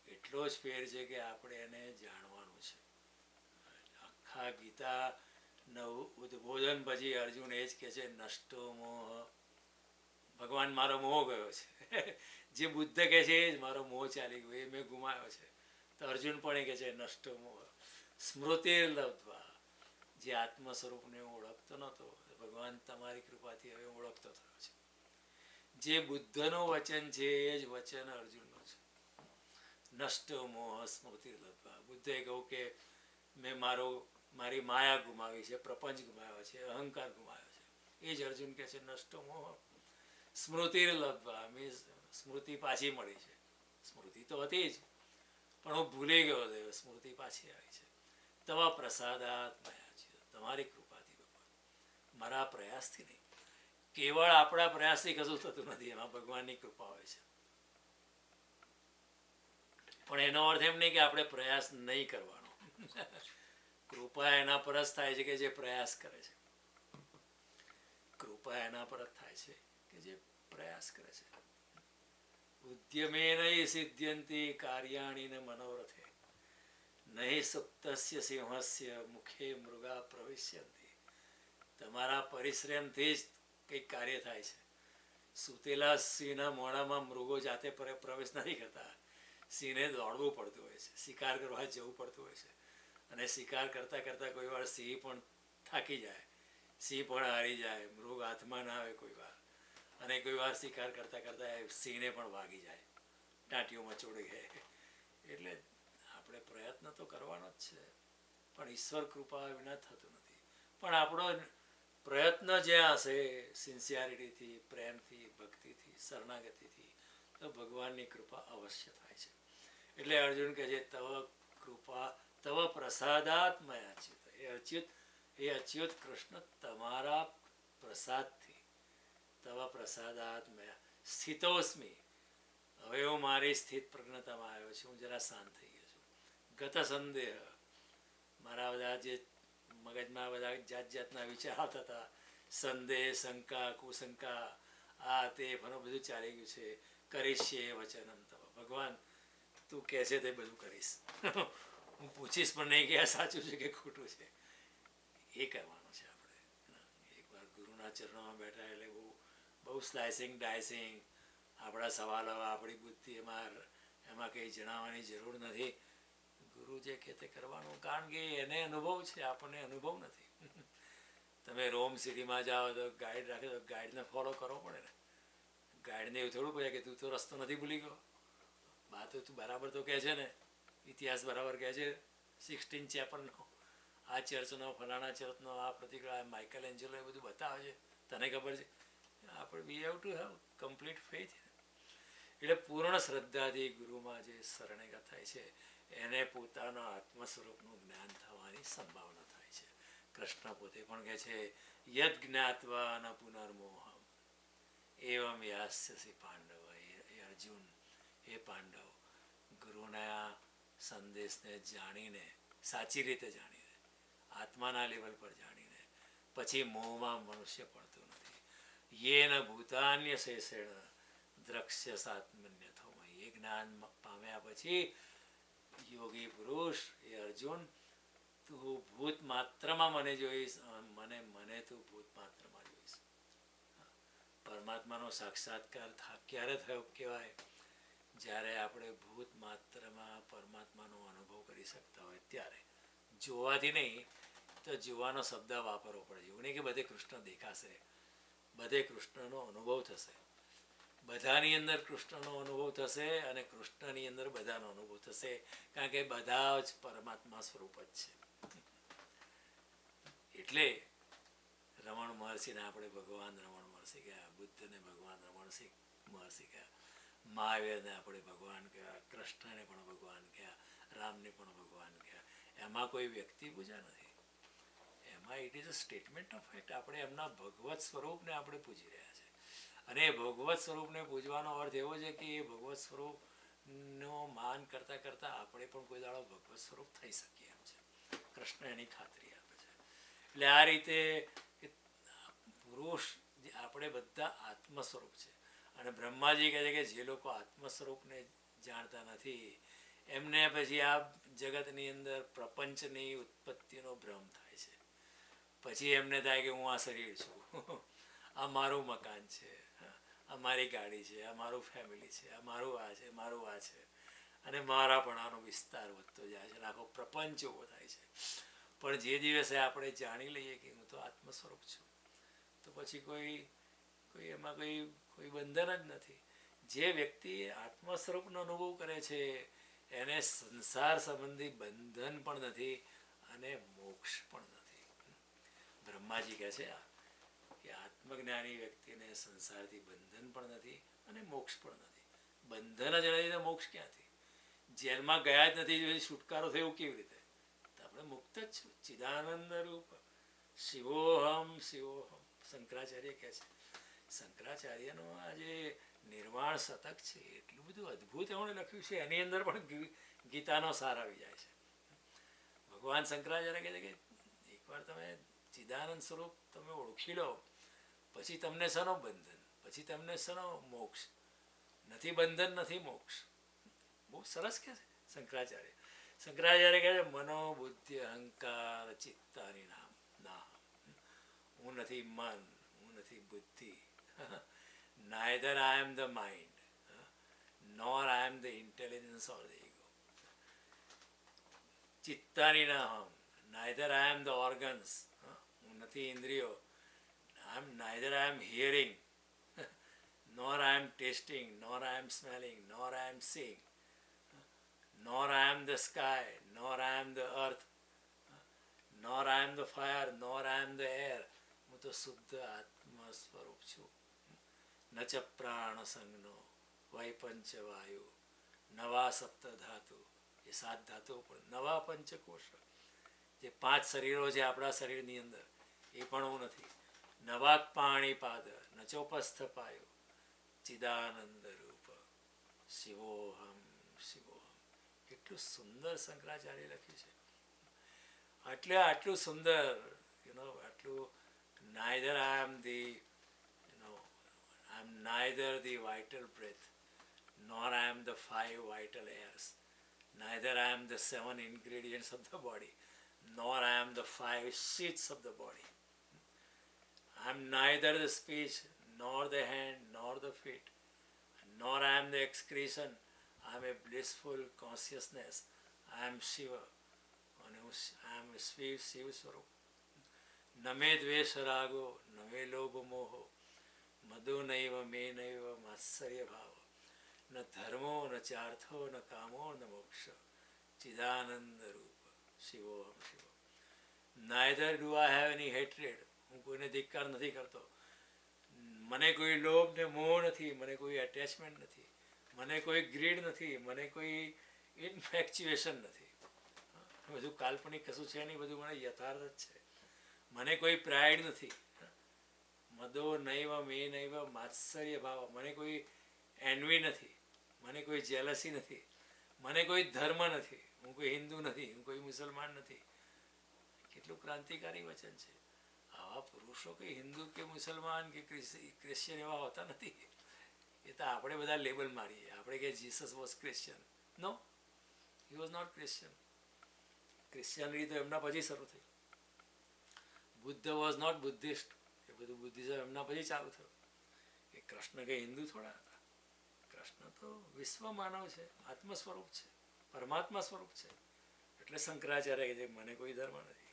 એટલો જ ફેર છે કે આપણે એને જાણવાનું છે. આખા ગીતાનું ઉદ્બોધન પછી અર્જુન એ જ કહે છે, નષ્ટો મોહ, ભગવાન મારો મોહ ગયો છે. જે બુદ્ધ કહે છે એ જ મારો મોહ ચાલી ગયો, એ મેં ગુમાવ્યો છે. તો અર્જુન પણ એ કહે છે નષ્ટો મોહ સ્મૃતિ લબ્ધ્વા, જે આત્મ સ્વરૂપને હું ઓળખતો નહોતો, ભગવાન તમારી કૃપાથી હવે ઓળખતો થયો છે. જે બુદ્ધનું વચન છે એ જ વચન અર્જુનનું છે. નષ્ટ મોહ સ્મૃતિ લબ્ધ્વા. બુદ્ધે કહ્યું કે મેં મારી માયા ગુમાવી છે, પ્રપંચ ગુમાવ્યો છે, અહંકાર ગુમાવ્યો છે. એ જ અર્જુન કહે છે નષ્ટ મોહ સ્મૃતિ લબ્ધ્વા, મેં સ્મૃતિ પાછી મળી છે. સ્મૃતિ તો હતી જ, પણ હું ભૂલી ગયો હતો, સ્મૃતિ પાછી આવી છે. તવ પ્રસાદાત મયા છે, તમારી કૃપાથી ભગવાન, મારા પ્રયાસથી નહીં. કેવળ આપણા પ્રયાસથી કશું થતું નથી, એમાં ભગવાનની કૃપા હોય છે. પણ એનો અર્થ એમ નહીં કે આપણે પ્રયાસ નહીં કરવાનો. કૃપા એના પર જ થાય છે કે જે પ્રયાસ કરે છે. કૃપા એના પર જ થાય છે કે જે પ્રયાસ કરે છે. ઉદ્યમેન સિદ્ધ્યંતિ કાર્યાણિ ન મનોરથે, નહીં સુપ્તસ્ય સિંહસ્ય મુખે મૃગા પ્રવિશ્યંતિ. તમારા પરિશ્રમથી જ કંઈક કાર્ય થાય છે. સૂતેલા સિંહના મોઢામાં મૃગો જાતે પ્રવેશ નથી કરતા. સિંહને દોડવું પડતું હોય છે, શિકાર કરવા જવું પડતું હોય છે, અને શિકાર કરતાં કરતાં કોઈ વાર સિંહ પણ થાકી જાય, સિંહ પણ હારી જાય, મૃગ હાથમાં ના આવે કોઈ વાર, અને કોઈ વાર શિકાર કરતાં કરતાં સિંહને પણ વાગી જાય, ટાંટીઓમાં ચોડી જાય. એટલે આપણે પ્રયત્ન તો કરવાનો જ છે, પણ ઈશ્વર કૃપા વિના થતું નથી. પણ આપણો પ્રયત્ન જ્યાં હશે, સિન્સિયરિટીથી, પ્રેમથી, ભક્તિથી, શરણાગતિથી, તો ભગવાનની કૃપા અવશ્ય થાય છે. એટલે અર્જુન કહે છે તવ કૃપા તવ પ્રસાદાત મયા અચ્યુત. એ અચ્યુત કૃષ્ણ તમારા પ્રસાદથી, તવ પ્રસાદાત મયા સ્થિતોસ્મી. હવે હું મારી સ્થિત પ્રજ્ઞતામાં આવ્યો છું, હું જરા શાંત થઈ ગયો છું. ગત સંદેહ, મારા બધા જે મગજમાં બધા જાત જાતના વિચાર આવતા હતા, સંદેહ, શંકા, કુશંકા, આ તે ફરો બધું ચાલી ગયું છે. કરીશ્યે વચનમ તવ, ભગવાન તું કહે છે તે બધું કરીશ. હું પૂછીશ પણ નહીં કે આ સાચું છે કે ખોટું છે. એ કરવાનું છે આપણે. ગુરુના ચરણોમાં બેઠા એટલે બહુ સ્લાઇસિંગ ડાયસિંગ આપણા સવાલો આપણી બુદ્ધિ એમાં કંઈ જણાવવાની જરૂર નથી. ગુરુ જે કહે તે કરવાનું, કારણ કે એને અનુભવ છે, આપણને અનુભવ નથી. તમે રોમ સિટીમાં જાઓ તો ગાઈડ રાખે તો ગાઈડને ફોલો કરવો પડે ને. ગાઈડને એવું થોડું કહે કે તું તો રસ્તો નથી ભૂલી ગયો, વાત તું બરાબર તો કહે છે ને, ઇતિહાસ બરાબર કહે છે 16 ચેપલનો, આ ચર્ચનો ફલાણા ચર્ચનો આ પ્રતિક માઇકલ એન્જલો એ બધું બતાવે છે, તને ખબર છે. આપણે we have to have complete faith. એટલે પૂર્ણ શ્રદ્ધાથી ગુરુમાં જે શરણાગત થાય છે એને પોતાના આત્મ સ્વરૂપનું જ્ઞાન થવાની સંભાવના થાય છે. કૃષ્ણ પોતે પણ કહે છે યદ જ્ઞાત્વા ન પુનર્મોહમ એવમ યાસ્યસી પાંડવ. એ અર્જુન, હે પાંડવ, ગુરુના સંદેશને જાણીને, સાચી રીતે જાણીને, આત્માના લેવલ પર જાણીને પછી મોહમાં મનુષ્ય પડતું નથી. યેન ભૂતાન્ય શેષેણ દ્રક્ષ્ય સાત્મન્યથોમય. એ જ્ઞાન પામ્યા પછી યોગી પુરુષ, એ અર્જુન, તું ભૂત માત્રમાં મને જોઈશ, મને તું ભૂત માત્રમાં જોઈશ. પરમાત્માનો સાક્ષાત્કાર ક્યારે થયો કહેવાય? જ્યારે આપણે ભૂત માત્રમાં પરમાત્માનો અનુભવ કરી શકતા હોય ત્યારે. જોવાથી નહીં, તો જોવાનો શબ્દ વાપરવો પડે. એવું નહીં કે બધે કૃષ્ણ દેખાશે, બધે કૃષ્ણનો અનુભવ થશે, બધાની અંદર કૃષ્ણનો અનુભવ થશે અને કૃષ્ણની અંદર બધાનો અનુભવ થશે, કારણ કે બધા જ પરમાત્મા સ્વરૂપ જ છે. એટલે રમણ મહર્ષિને આપણે ભગવાન રમણ મહર્ષિ કહેવાય, બુદ્ધને ભગવાન રમણ મહર્ષિ કહેવાય, મહાવીરને આપણે ભગવાન કહેવાય, કૃષ્ણને પણ ભગવાન કહેવાય, રામને પણ ભગવાન કહેવાય. એમાં કોઈ વ્યક્તિ પૂજા નથી, એમાં it is a statement of fact. આપણે એમના ભગવત સ્વરૂપને આપણે પૂજી રહ્યા છીએ. અને એ ભગવત સ્વરૂપને પૂજવાનો અર્થ એવો છે કે એ ભગવત સ્વરૂપનો માન કરતાં કરતાં આપણે પણ કોઈ દાડો ભગવત સ્વરૂપ થઈ શકીએ એમ છે. કૃષ્ણ એની ખાતરી આપે છે. એટલે આ રીતે પુરુષ, આપણે બધા આત્મ સ્વરૂપ છે. અને બ્રહ્માજી કહે છે કે જે લોકો આત્મ સ્વરૂપને જાણતા નથી એમને પછી આ જગતની અંદર પ્રપંચની ઉત્પત્તિનો ભ્રમ થાય છે. પછી એમને થાય કે હું આ શરીર છું, આ મારું મકાન છે, આ મારી ગાડી છે, આ મારું ફેમિલી છે, આ મારું આ છે, મારું આ છે, અને મારાપણાનો વિસ્તાર વધતો જાય છે, આખો પ્રપંચ ઉભો થાય છે. પણ જે દિવસે આપણે જાણી લઈએ કે હું તો આત્મ સ્વરૂપ છું, તો પછી કોઈ એમાં કોઈ બંધન જ નથી. જે વ્યક્તિ આત્મ સ્વરૂપનો અનુભવ કરે છે એને સંસાર સંબંધી બંધન પણ નથી અને મોક્ષ પણ નથી. બ્રહ્માજી કહે છે કે આત્મજ્ઞાની વ્યક્તિને સંસારથી બંધન પણ નથી અને મોક્ષ પણ નથી. બંધન જ નથી તો મોક્ષ ક્યાંથી? જેલમાં ગયા જ નથી, છુટકારો થયો કેવી રીતે? તો આપણે મુક્ત જ છું, ચિદાનંદ રૂપ શિવોહમ શિવોહમ. શંકરાચાર્ય કહે છે, શંકરાચાર્યનો આ જે નિર્વાણ શતક છે એટલું બધું અદ્ભુત એમણે લખ્યું છે, એની અંદર પણ ગીતાનો સાર આવી જાય છે. ભગવાન શંકરાચાર્ય કહે છે કે એકવાર તમે ચિદાનંદ સ્વરૂપ તમે ઓળખી લો, પછી તમને શેનો બંધન, પછી તમને શેનો મોક્ષ? નથી બંધન, નથી મોક્ષ. બહુ સરસ કહે છે શંકરાચાર્ય. શંકરાચાર્ય કહે છે મનો બુદ્ધિ અહંકાર ચિત્તાની ના, હું નથી મન, હું નથી બુદ્ધિ. Neither I am the mind, nor I am the intelligence or the ego. ચિત્તાની નાહમ, neither I am the organs, હું નથી ઇન્દ્રિયો. Neither I am hearing, nor I am tasting, nor I am smelling, nor I am seeing, nor I am the sky, nor I am the earth, nor I am the fire, nor I am the air. હું તો શુદ્ધ આત્મા સ્વરૂપ છું. નચ પ્રાણ સંજ્ઞો વય પંચ વાયુ નવા સપ્ત ધાતુ, એ 7 ધાતુઓ પણ નવા પંચકોશ, જે 5 શરીરો છે આપણા શરીરની અંદર, એ પણ હું નથી. નવા પાણીપાદ નચોપસ્થ પાયો ચિદાનંદ રૂપ શિવોહમ શિવોહમ. કેટલું સુંદર શંકરાચાર્ય લખ્યું છે. આટલું સુંદર, આટલું neither I am neither the vital breath, nor I am the 5 vital airs, neither I am the 7 ingredients of the body, nor I am the 5 sheaths of the body. I I am neither the speech, nor the hand, nor the feet, nor I am the excretion. I am a blissful consciousness. I am Shiva. અને હું I am Shiv સ્વરૂપ. ન મે દ્વેષ રાગો, ન મે લોભ મોહો, મદો નૈવ મે નૈવ માત્સર્ય ભાવ, ન ધર્મો ન ચાર્થો ન કામો ન મોક્ષ, ચિદાનંદ રૂપ Shivoham Shiv. Neither do I have any hatred. હું કોઈને ધિક્કાર નથી કરતો. મને કોઈ લોભ ને મોહ નથી, મને કોઈ એટેચમેન્ટ નથી, મને કોઈ ગ્રીડ નથી, મને કોઈ ઇન્ફેક્ચ્યુએશન નથી. બધું કાલ્પનિક કશું છે નહીં, બધું મને યથાર્થ જ છે. મને કોઈ પ્રાઇડ નથી. મદો નૈવ મે નૈવ માત્સર્ય ભાવ, મને કોઈ એનવી નથી, મને કોઈ જેલસી નથી, મને કોઈ ધર્મ નથી. હું કોઈ હિન્દુ નથી, હું કોઈ મુસલમાન નથી. કેટલું ક્રાંતિકારી વચન છે. આવા પુરુષો કંઈ હિન્દુ કે મુસલમાન કે ક્રિશ્ચિયન એવા હોતા નથી. એ તો આપણે બધા લેબલ મારીએ. આપણે કે Jesus was Christian. No, he was not Christian. Christianity તો એમના પછી શરૂ થઈ. Buddha was not Buddhist. એ બધું બુદ્ધિઝમ એમના પછી ચાલુ થયું. એ કૃષ્ણ કંઈ હિન્દુ થોડા હતા. કૃષ્ણ તો વિશ્વ માનવ છે, આત્મ સ્વરૂપ છે, પરમાત્મા સ્વરૂપ છે. એટલે શંકરાચાર્ય કહે છે મને કોઈ ધર્મ નથી,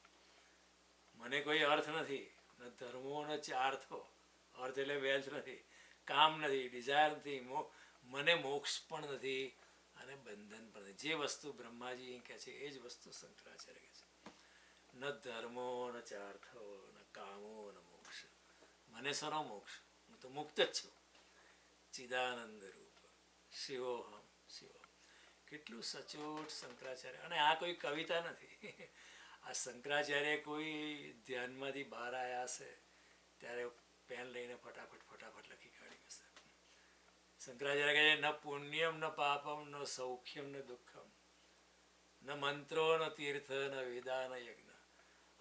મને કોઈ અર્થ નથી, ન ધર્મો ન ચાર્થો. અર્થ એટલે વેલ્થ નથી, કામ નથી, ડિઝાયર નથી, મને મોક્ષ પણ નથી અને બંધન પણ નથી. જે વસ્તુ બ્રહ્માજી કહે છે એ જ વસ્તુ શંકરાચાર્ય કહે છે. ન ધર્મો ન ચાર્થો ન કામો ન મોક્ષ. મને શનો મોક્ષ? હું તો મુક્ત જ છું. ચિદાનંદ રૂપ શિવોહમ શિવોહમ. કેટલું સચોટ શંકરાચાર્ય. અને આ કોઈ કવિતા નથી. આ શંકરાચાર્ય કોઈ ધ્યાનમાંથી બહાર આવ્યા હશે ત્યારે પેન લઈને ફટાફટ લખી કાઢ્યું હશે. શંકરાચાર્ય કહે છે ન પુણ્યમ ન પાપમ ન સૌખ્યમ ન દુઃખમ, ન મંત્રો ન તીર્થ ન વેદા ન યજ્ઞ,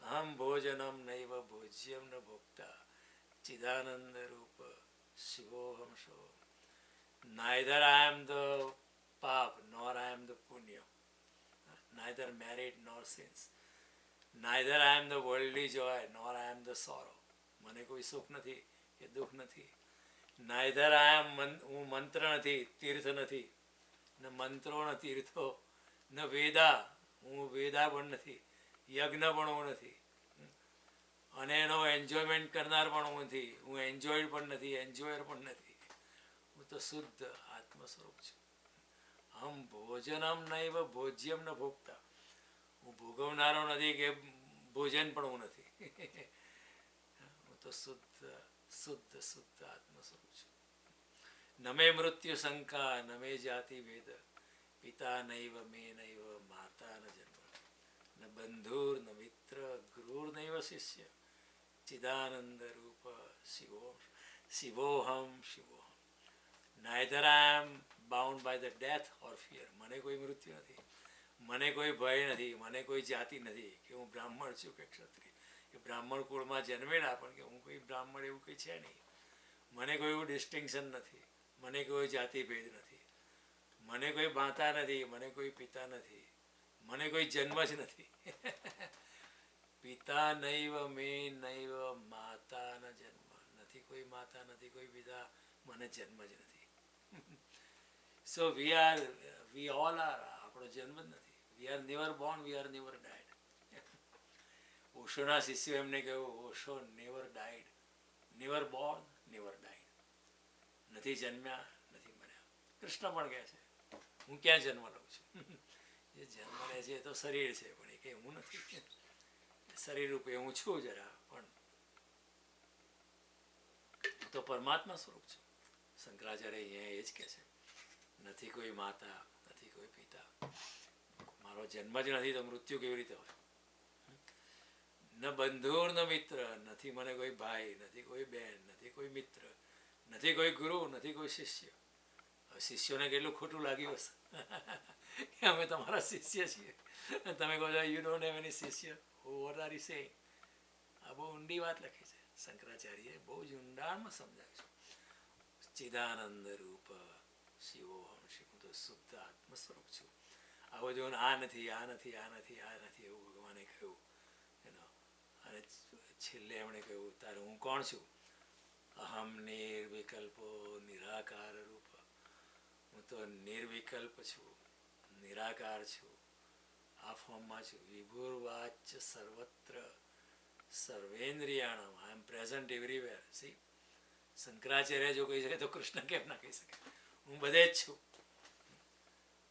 અહમ ભોજનમ નૈવ ભોજ્યમ ન ભોક્તા, ચિદાનંદ રૂપ Shivoham Shivoham. Neither I am the પાપ nor I am the punya, neither merit nor sins, neither I am the worldly joy nor I am the sorrow. મને કોઈ સુખ નથી કે દુઃખ નથી. neither I am હું મંત્ર નથી, તીર્થ નથી, ન મંત્રો ન તીર્થો, ન વેદા, હું વેદા પણ નથી, યજ્ઞ પણ હું નથી, અને એનો એન્જોયમેન્ટ કરનાર પણ હું નથી. હું એન્જોયડ પણ નથી, એન્જોયર પણ નથી. હું તો શુદ્ધ આત્મ સ્વરૂપ છું. હમ ભોજનમ નૈવ ભોજ્યમ ન ભોગતા. હું ભોગવનારો નથી કે ભોજન પણ હું નથી. હું તો શુદ્ધ આત્મ સ્વરૂપ છું. ન મે મૃત્યુ શંકા ન મે જાતિ ભેદ, પિતા નૈવ મે નૈવ માતા ન જન્મ, ન બંધુર ન મિત્ર ગુરુર નૈવ શિષ્ય, ચિદાનંદ રૂપ Shivoham Shivoham. Neither I am bound by the death or fear. મને કોઈ મૃત્યુ નથી, મને કોઈ ભય નથી, મને કોઈ જાતિ નથી કે હું બ્રાહ્મણ છું કે ક્ષત્રિય કે બ્રાહ્મણ કુળમાં જન્મેલા, પણ કે હું કોઈ બ્રાહ્મણ એવું કંઈ છે નહીં. મને કોઈ એવું ડિસ્ટિંક્શન નથી, મને કોઈ જાતિ ભેદ નથી, મને કોઈ માતા નથી, મને કોઈ પિતા નથી, મને કોઈ જન્મ જ નથી. પિતા નૈવ મે નૈવ માતા ન જન્મ. નથી કોઈ માતા, નથી કોઈ પિતા, મને જન્મ જ નથી. So we all are, આપણો જન્મ જ નથી. We are never born, we are never died. ઓશોના શિષ્યો એમને કહ્યું Osho never died, never Born, never died. નથી જન્મ્યા, નથી મર્યા. કૃષ્ણ પણ કહે છે હું ક્યાં જન્મ લઉં છું? જે જન્મ લે છે એ તો શરીર છે, પણ એ કંઈ હું નથી. શરીર રૂપે હું છું જરા, પણ હું તો પરમાત્મા સ્વરૂપ છું. શંકરાચાર્ય અહીંયા એ જ કહે છે નથી કોઈ માતા, નથી કોઈ પિતા, મારો જન્મ જ નથી તો મૃત્યુ કેવી રીતે હોય? ન બંધુર ન મિત્ર, નથી મને કોઈ ભાઈ, નથી કોઈ બહેન, નથી કોઈ મિત્ર, નથી કોઈ ગુરુ, નથી કોઈ શિષ્ય. હવે શિષ્યોને કેટલું ખોટું લાગ્યું હશે કે અમે તમારા શિષ્ય છીએ, તમે કહો છો યુ ડોન્ટ હેવ એની શિષ્ય. What are you saying? આ બહુ ઊંડી વાત લખી છે શંકરાચાર્યએ, બહુ જ ઊંડાણમાં સમજાવ્યું છે. ચિદાનંદ રૂપ શિવોહમ શિવ. હું તો શુદ્ધ આત્મ સ્વરૂપ છું. આ બધું આ નથી, આ નથી, આ નથી, આ નથી એવું ભગવાને કહ્યું. અને છેલ્લે એમણે કહ્યું, તારે હું કોણ છું? અહમ નિર્વિકલ્પો નિરાકાર રૂપ. હું તો નિર્વિકલ્પ છું, નિરાકાર છું, આ ફોર્મમાં છું. વિભુર્વાચ સર્વત્ર સર્વેન્દ્રિયાણમ, આઈ એમ પ્રેઝન્ટ એવરીવેર. સી, શંકરાચાર્ય જો કહી શકે તો કૃષ્ણ કેમ ના કહી શકે? હું બધે જ છું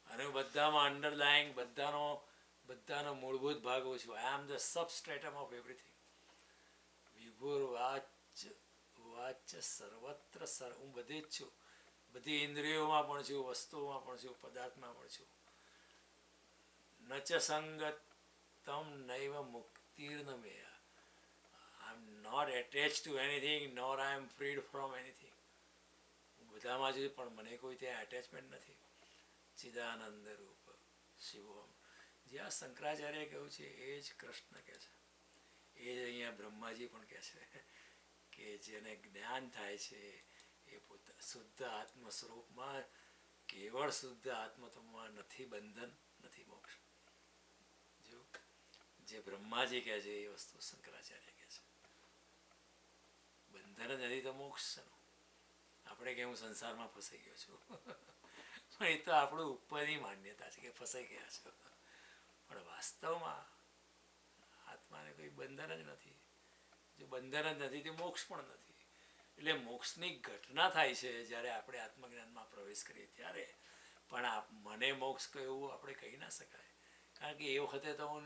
અને બધામાં અંડરલાઈંગ બધાનો મૂળભૂત ભાગ હું છું. આઈ એમ ધ સબસ્ટ્રેટમ ઓફ એવરીથિંગ. વિભુર્વાચ સર્વત્ર હું બધે જ છું. બધી ઇન્દ્રિયોમાં પણ છું, વસ્તુઓમાં પણ છું, પદાર્થમાં પણ છું. ન ચ સંગતમ નૈવ મુક્તિર્ન મેયા. I am not attach to anything nor I am freed from anything. હું બધામાં છું પણ મને કોઈ ત્યાં એટેચમેન્ટ નથી. ચિદાનંદ રૂપ શિવોમ. જે આ શંકરાચાર્ય કહ્યું છે એ જ કૃષ્ણ કહે છે. એ જ અહીંયા બ્રહ્માજી પણ કહે છે કે જેને જ્ઞાન થાય છે એ પોતા શુદ્ધ આત્મ સ્વરૂપમાં, કેવળ શુદ્ધ આત્મત્વમાં નથી બંધન, નથી મોક્ષ. જો જે બ્રહ્માજી કહે છે એ વસ્તુ શંકરાચાર્ય કહે છે. બંધન જ નથી તો મોક્ષ છે. આપણે કે હું સંસારમાં ફસાઈ ગયો છું, પણ એ તો આપણું ઉપરની માન્યતા છે કે ફસાઈ ગયા છો. પણ વાસ્તવમાં આત્માને કોઈ બંધન જ નથી. જો બંધન જ નથી તે મોક્ષ પણ નથી. એટલે મોક્ષની ઘટના થાય છે જ્યારે આપણે આત્મજ્ઞાનમાં પ્રવેશ કરીએ ત્યારે. પણ મને મોક્ષ કહ્યું આપણે કહી ના શકાય, કારણ કે એ વખતે તો હું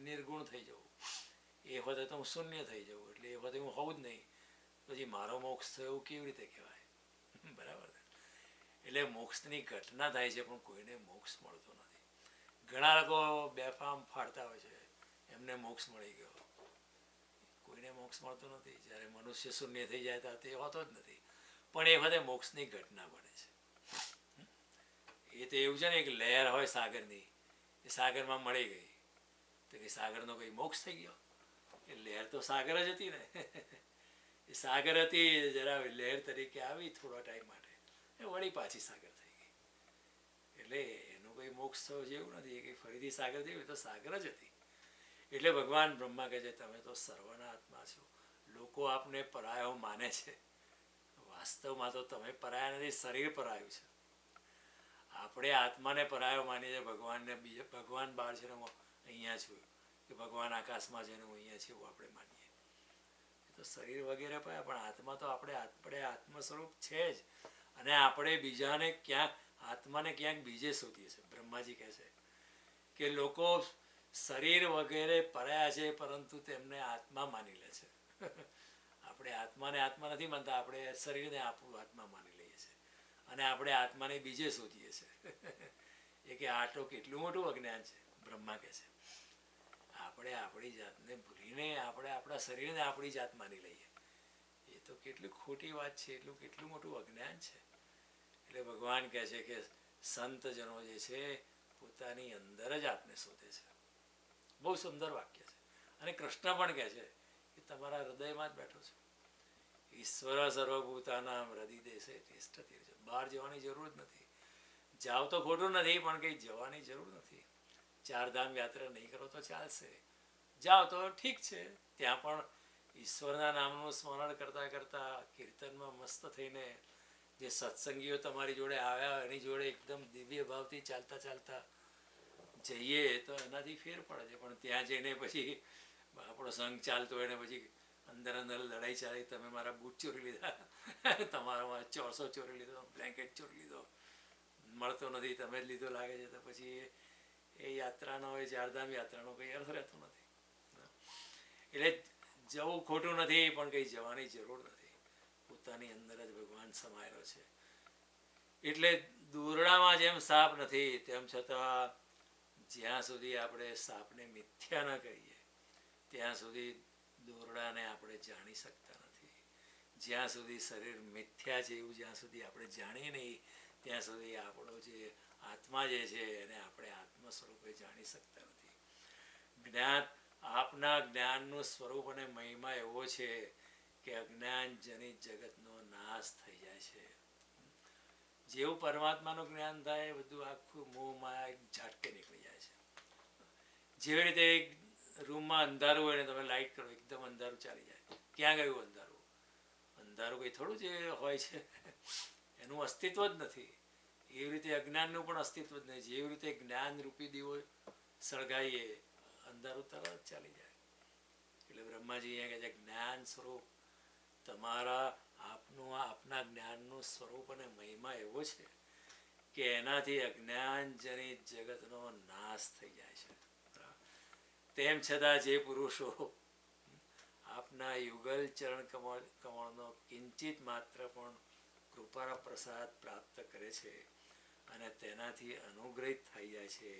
નિર્ગુણ થઈ જવું, એ વખતે તો હું શૂન્ય થઈ જવું, એટલે એ વખતે હું હોઉં જ નહીં. પછી મારો મોક્ષ થયો એવું કેવી રીતે કહેવાય? બરાબર. એટલે મોક્ષની ઘટના થાય છે પણ કોઈને મોક્ષ મળતો નથી. ઘણા લોકો બેફામ ફાડતા હોય છે એમને મોક્ષ મળી ગયો. કોઈને મોક્ષ મળતો નથી. જ્યારે મનુષ્ય શૂન્ય થઈ જાય ત્યારે તે હોતો જ નથી. પણ એ વખતે મોક્ષની ઘટના બને છે. એ તો એવું છે ને, એક લહેર હોય સાગરની, એ સાગરમાં મળી ગઈ તો કે સાગરનો કોઈ મોક્ષ થઈ ગયો? એ લહેર તો સાગર જ હતી ને. એ સાગર હતી, જરા લહેર તરીકે આવી થોડા ટાઈમ માટે, એ વળી પાછી સાગર થઈ ગઈ. એટલે એનો કોઈ મોક્ષ થયો જેવું નથી. એ કંઈ ફરીથી સાગર થયું, એ તો સાગર જ હતી. એટલે ભગવાન બ્રહ્મા કહે છે તમે તો સર્વના આત્મા છો. લોકો આપને પરાયો માને છે, વાસ્તવમાં તો તમે પરાયા નથી, શરીર પરાયું છે. આપણે આત્માને પરાયો માનીએ છીએ. ભગવાનને ભગવાન બહાર છે ને હું અહીંયા છું, કે ભગવાન આકાશમાં છે ને હું અહીંયા છું એવું આપણે માનીએ. એ તો શરીર વગેરે પણ આત્મા તો આપણે આત્મ સ્વરૂપ છે જ. અને આપણે બીજાને ક્યાંક આત્માને ક્યાંક બીજે શોધીએ છીએ. બ્રહ્માજી કહે છે કે લોકો શરીર વગેરે પરાયા છે પરંતુ તેમને આત્મા માની લે છે. આપણે આત્માને આત્મા નથી માનતા, આપણે શરીરને આપણું આત્મા માની લઈએ છીએ અને આપણે આત્માને બીજે શોધીએ છીએ. એ કે આ તો કેટલું મોટું અજ્ઞાન છે. બ્રહ્મા કહે છે આપણે આપણી જાતને ભૂલીને આપણે આપણા શરીરને આપણી જાત માની લઈએ. એ તો કેટલી ખોટી વાત છે, કેટલું મોટું અજ્ઞાન છે. એટલે ભગવાન કહે છે કે સંતજનો જે છે પોતાની અંદર જ આપને શોધે છે. બહુ સુંદર વાક્ય છે. અને કૃષ્ણ પણ કહે છે કે તમારા હૃદયમાં જ બેઠો છું. ઈશ્વર સર્વભૂતાનામ હૃદય દેશે તિષ્ઠતિ. બહાર જવાની જરૂર જ નથી. જાવ તો ખોટું નથી, પણ કંઈ જવાની જરૂર નથી. ચારધામ યાત્રા નહીં કરો તો ચાલશે, જાઓ તો ઠીક છે. ત્યાં પણ ઈશ્વરના નામનું સ્મરણ કરતાં કરતાં કીર્તનમાં મસ્ત થઈને જે સત્સંગીઓ તમારી જોડે આવ્યા એની જોડે એકદમ દિવ્ય ભાવથી ચાલતા ચાલતા જઈએ તો એનાથી ફેર પડે છે. પણ ત્યાં જઈને પછી આપણો સંઘ ચાલતો હોય ને પછી અંદર લડાઈ ચાલી, તમે મારા બૂટ ચોરી લીધા, તમારામાં ચોરસો ચોરી લીધો, બ્લેન્કેટ ચોરી લીધો, મળતો નથી, તમે જ લીધો લાગે છે, તો પછી એ યાત્રાનો, એ ચારધામ યાત્રાનો કંઈ અર્થ રહેતો નથી. એટલે જવું ખોટું નથી, પણ કંઈ જવાની જરૂર નથી. પોતાની અંદર જ ભગવાન સમાયેલો છે. એટલે દોરડામાં જેમ સાપ નથી, તેમ છતાં જ્યાં સુધી આપણે સાપને મિથ્યા ન કહીએ ત્યાં સુધી દોરડાને આપણે જાણી શકતા નથી. જ્યાં સુધી શરીર મિથ્યા છે એવું જ્યાં સુધી આપણે જાણીએ નહીં ત્યાં સુધી આપણો જે આત્મા જે છે એને આપણે આત્મ સ્વરૂપે જાણી શકતા નથી. આપના જ્ઞાનનું સ્વરૂપ અને મહિમા એવો છે કે અજ્ઞાન જનિત જગતનો નાશ થઈ જાય છે. જેવું પરમાત્માનું જ્ઞાન થાય બધું આખું મોહ માયા એક ઝાટકે નીકળી જાય છે. જેવી રીતે રૂમમાં અંધારું હોય ને તમે લાઇટ કરો એકદમ અંધારું ચાલી જાય. ક્યાં ગયું અંધારું? અંધારું કંઈ થોડું જે હોય છે એનું અસ્તિત્વ જ નથી. એવી રીતે અજ્ઞાનનું પણ અસ્તિત્વ જ નહીં. જેવી રીતે જ્ઞાન રૂપી દીવો સળગાઈએ અંધારું તરત ચાલી જાય. એટલે બ્રહ્માજી અહીંયા કહે છે જ્ઞાન સ્વરૂપ તમારા આપના જ્ઞાનનું સ્વરૂપ અને મહિમા એવો છે કે એનાથી અજ્ઞાનજનિત જગતનો નાશ થઈ જાય છે. તેમ છતાં જે પુરુષો આપના યુગલ ચરણ કમળનો કિંચિત માત્ર પણ કૃપાના પ્રસાદ પ્રાપ્ત કરે છે અને તેનાથી અનુગ્રહિત થઈ જાય છે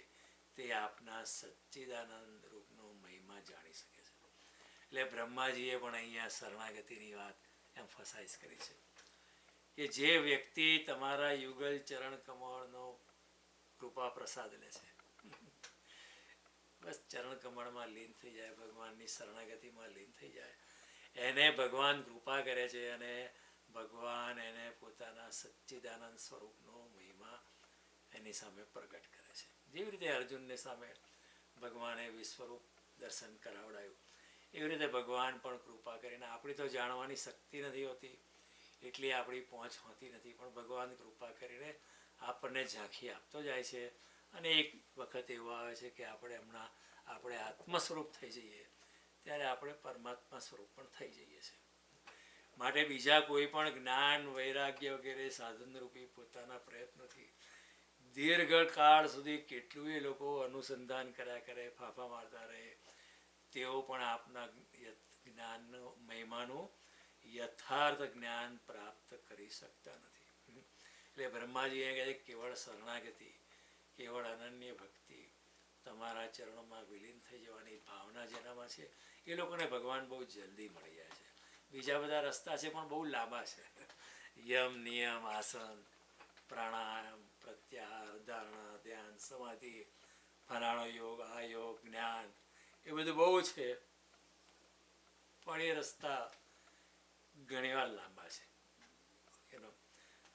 તે આપના સચ્ચિદાનંદ રૂપનો મહિમા જાણી શકે છે. એટલે બ્રહ્માજીએ પણ અહીંયા શરણાગતિની વાત એમ્ફસાઇઝ કરી છે કે જે વ્યક્તિ તમારા યુગલ ચરણ કમળનો કૃપા પ્રસાદ લે છે, બસ ચરણ કમળમાં લીન થઈ જાય, ભગવાનની શરણાગતિમાં લીન થઈ જાય, એને ભગવાન કૃપા કરે છે અને ભગવાન એને પોતાના સચ્ચિદાનંદ સ્વરૂપનો મહિમા એની સામે પ્રગટ કરે છે. જેવી રીતે અર્જુનને સામે ભગવાને વિશ્વરૂપ દર્શન કરાવડાયું એવી રીતે ભગવાન પણ કૃપા કરીને, આપણી તો જાણવાની શક્તિ નથી હોતી એટલી આપણી પહોંચ હોતી નથી, પણ ભગવાન કૃપા કરીને આપણને ઝાંખી આપતો જાય છે અને એક વખત એવું આવે છે કે આપણે આત્મ સ્વરૂપ થઈ જઈએ ત્યારે આપણે પરમાત્મા સ્વરૂપ પણ થઈ જઈએ છીએ. માટે બીજા કોઈ પણ જ્ઞાન વૈરાગ્ય વગેરે સાધનરૂપી પોતાના પ્રયત્નોથી દીર્ઘકાળ સુધી કેટલું એ લોકો અનુસંધાન કર્યા કરે, ફાંફા મારતા રહે, તેઓ પણ આપના જ્ઞાનનો મહિમાનું યથાર્થ જ્ઞાન પ્રાપ્ત કરી શકતા નથી. એટલે બ્રહ્માજી એ કહે છે કેવળ શરણાગતિ, કેવળ અનન્ય ભક્તિ, તમારા ચરણોમાં વિલીન થઈ જવાની ભાવના જેનામાં છે એ લોકોને ભગવાન બહુ જલ્દી મળી જાય છે. બીજા બધા રસ્તા છે પણ બહુ લાંબા છે. યમ, નિયમ, આસન, પ્રાણાયામ, પ્રત્યાહાર, ધારણા, ધ્યાન, સમાધિ, ફલાણો યોગ, આ યોગ, જ્ઞાન, એ બધું બહુ છે પણ એ રસ્તા ઘણીવાર લાંબા છે.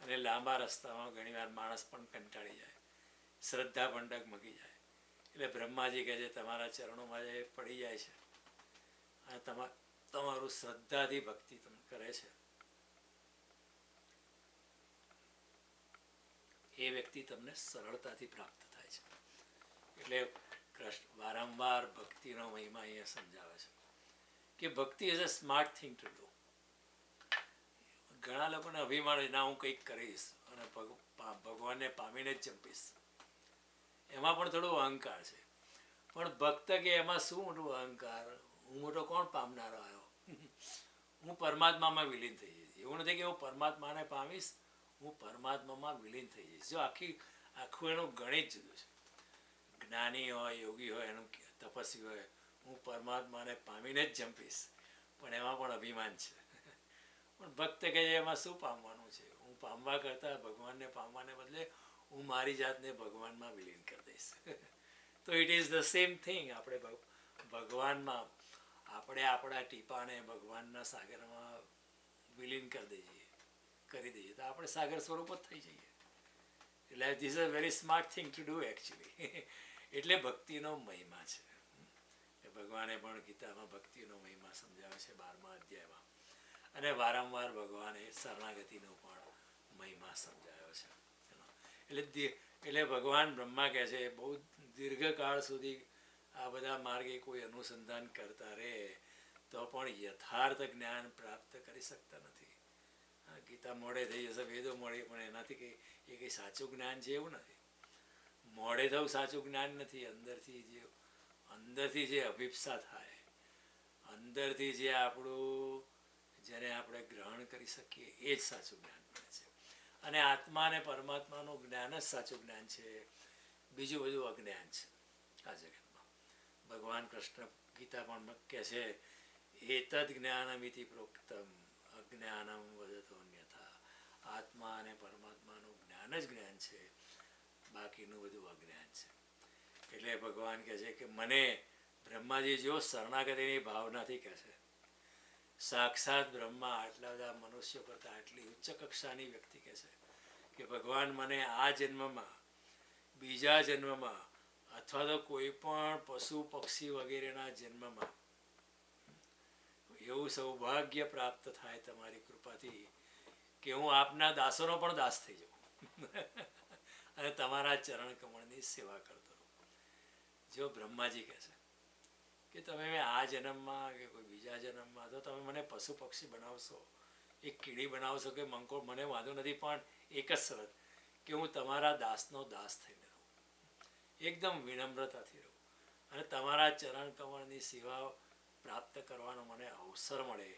અને લાંબા રસ્તામાં ઘણીવાર માણસ પણ કંટાળી જાય, શ્રદ્ધા પણ ડગમગી જાય. એટલે બ્રહ્માજી કહે છે તમારા ચરણોમાં જે પડી જાય છે અને તમારું શ્રદ્ધાથી ભક્તિ કરે છે એ વ્યક્તિ તમને સરળતાથી પ્રાપ્ત થાય છે. એટલે કૃષ્ણ વારંવાર ભક્તિનો મહિમા અહીંયા સમજાવે છે કે ભક્તિ is a smart thing to do. ઘણા લોકોને અભિમાન ના હું કંઈક કરીશ અને ભગવાનને પામીને જ જંપીશ, એમાં પણ થોડો અહંકાર છે. પણ ભક્ત કે એમાં શું મોટું અહંકાર, હું મોટો કોણ પામનારો આવ્યો, હું પરમાત્મામાં વિલીન થઈ જઈશ. એવું નથી કે હું પરમાત્માને પામીશ, હું પરમાત્મામાં વિલીન થઈ જઈશ. જો આખું એનું ગણિત જુદું છે. જ્ઞાની હોય, યોગી હોય, એનું તપસ્વી હોય, હું પરમાત્માને પામીને જ જંપીશ, પણ એમાં પણ અભિમાન છે. પણ ભક્ત કહે છે એમાં શું પામવાનું છે, હું પામવા કરતાં ભગવાનને પામવાને બદલે હું મારી જાતને ભગવાનમાં વિલીન કરી દઈશ. તો it is the same thing. આપણે ભગવાનમાં આપણા ટીપાને ભગવાનના સાગરમાં વિલીન કરી દઈએ તો આપણે સાગર સ્વરૂપ જ થઈ જઈએ. એટલે this is a very smart thing to do actually. એટલે ભક્તિનો મહિમા છે. ભગવાને પણ ગીતામાં ભક્તિનો મહિમા સમજાવે છે 12મા અધ્યાયમાં, અને વારંવાર ભગવાને શરણાગતિનો પણ મહિમા સમજાવ્યો છે. એટલે ભગવાન બ્રહ્મા કહે છે બહુ દીર્ઘકાળ સુધી આ બધા માર્ગે કોઈ અનુસંધાન કરતા રહે તો પણ યથાર્થ જ્ઞાન પ્રાપ્ત કરી શકતા નથી. ગીતા મોડે થઈ જશે, વેદો મોડે, પણ એનાથી એ કંઈ સાચું જ્ઞાન છે એવું નથી. મોડે થવું સાચું જ્ઞાન નથી. અંદરથી જે અભિપ્સા થાય, અંદરથી જે જેને આપણે ગ્રહણ કરી શકીએ એ જ સાચું જ્ઞાન મળે છે. અને આત્મા અને પરમાત્માનું જ્ઞાન જ સાચું જ્ઞાન છે, બીજું બધું અજ્ઞાન છે આ જગતમાં. ભગવાન કૃષ્ણ ગીતા પણ કહે છે એતદ જ્ઞાનમિતિ પ્રોક્તમ અજ્ઞાનમ વદતો અન્યથા. આત્મા અને પરમાત્માનું જ્ઞાન જ જ્ઞાન છે, બાકીનું બધું અજ્ઞાન છે. એટલે ભગવાન કહે છે કે મને બ્રહ્માજી જો શરણાગતિની ભાવનાથી કહે છે, સાક્ષાત બ્રહ્મા આટલા બધા મનુષ્યો કરતાં આટલી ઉચ્ચ કક્ષાની વ્યક્તિ કહે છે કે ભગવાન મને આ જન્મમાં, બીજા જન્મમાં અથવા તો કોઈ પણ પશુ પક્ષી વગેરેના જન્મમાં એવું સૌભાગ્ય પ્રાપ્ત થાય તમારી કૃપાથી કે હું આપના દાસોનો પણ દાસ થઈ જાઉં અને તમારા ચરણ કમળની સેવા કરતો રહું. જો બ્રહ્માજી કહે છે કે તમે આ જન્મમાં કે કોઈ બીજા જન્મમાં તો તમે મને પશુ પક્ષી બનાવશો, એક કીડી બનાવશો કે મંકોડ, મને વાંધો નથી, પણ એક જ શરત કે હું તમારા દાસનો દાસ થઈને રહું, એકદમ વિનમ્રતાથી રહું અને તમારા ચરણ કમળની સેવા પ્રાપ્ત કરવાનો મને અવસર મળે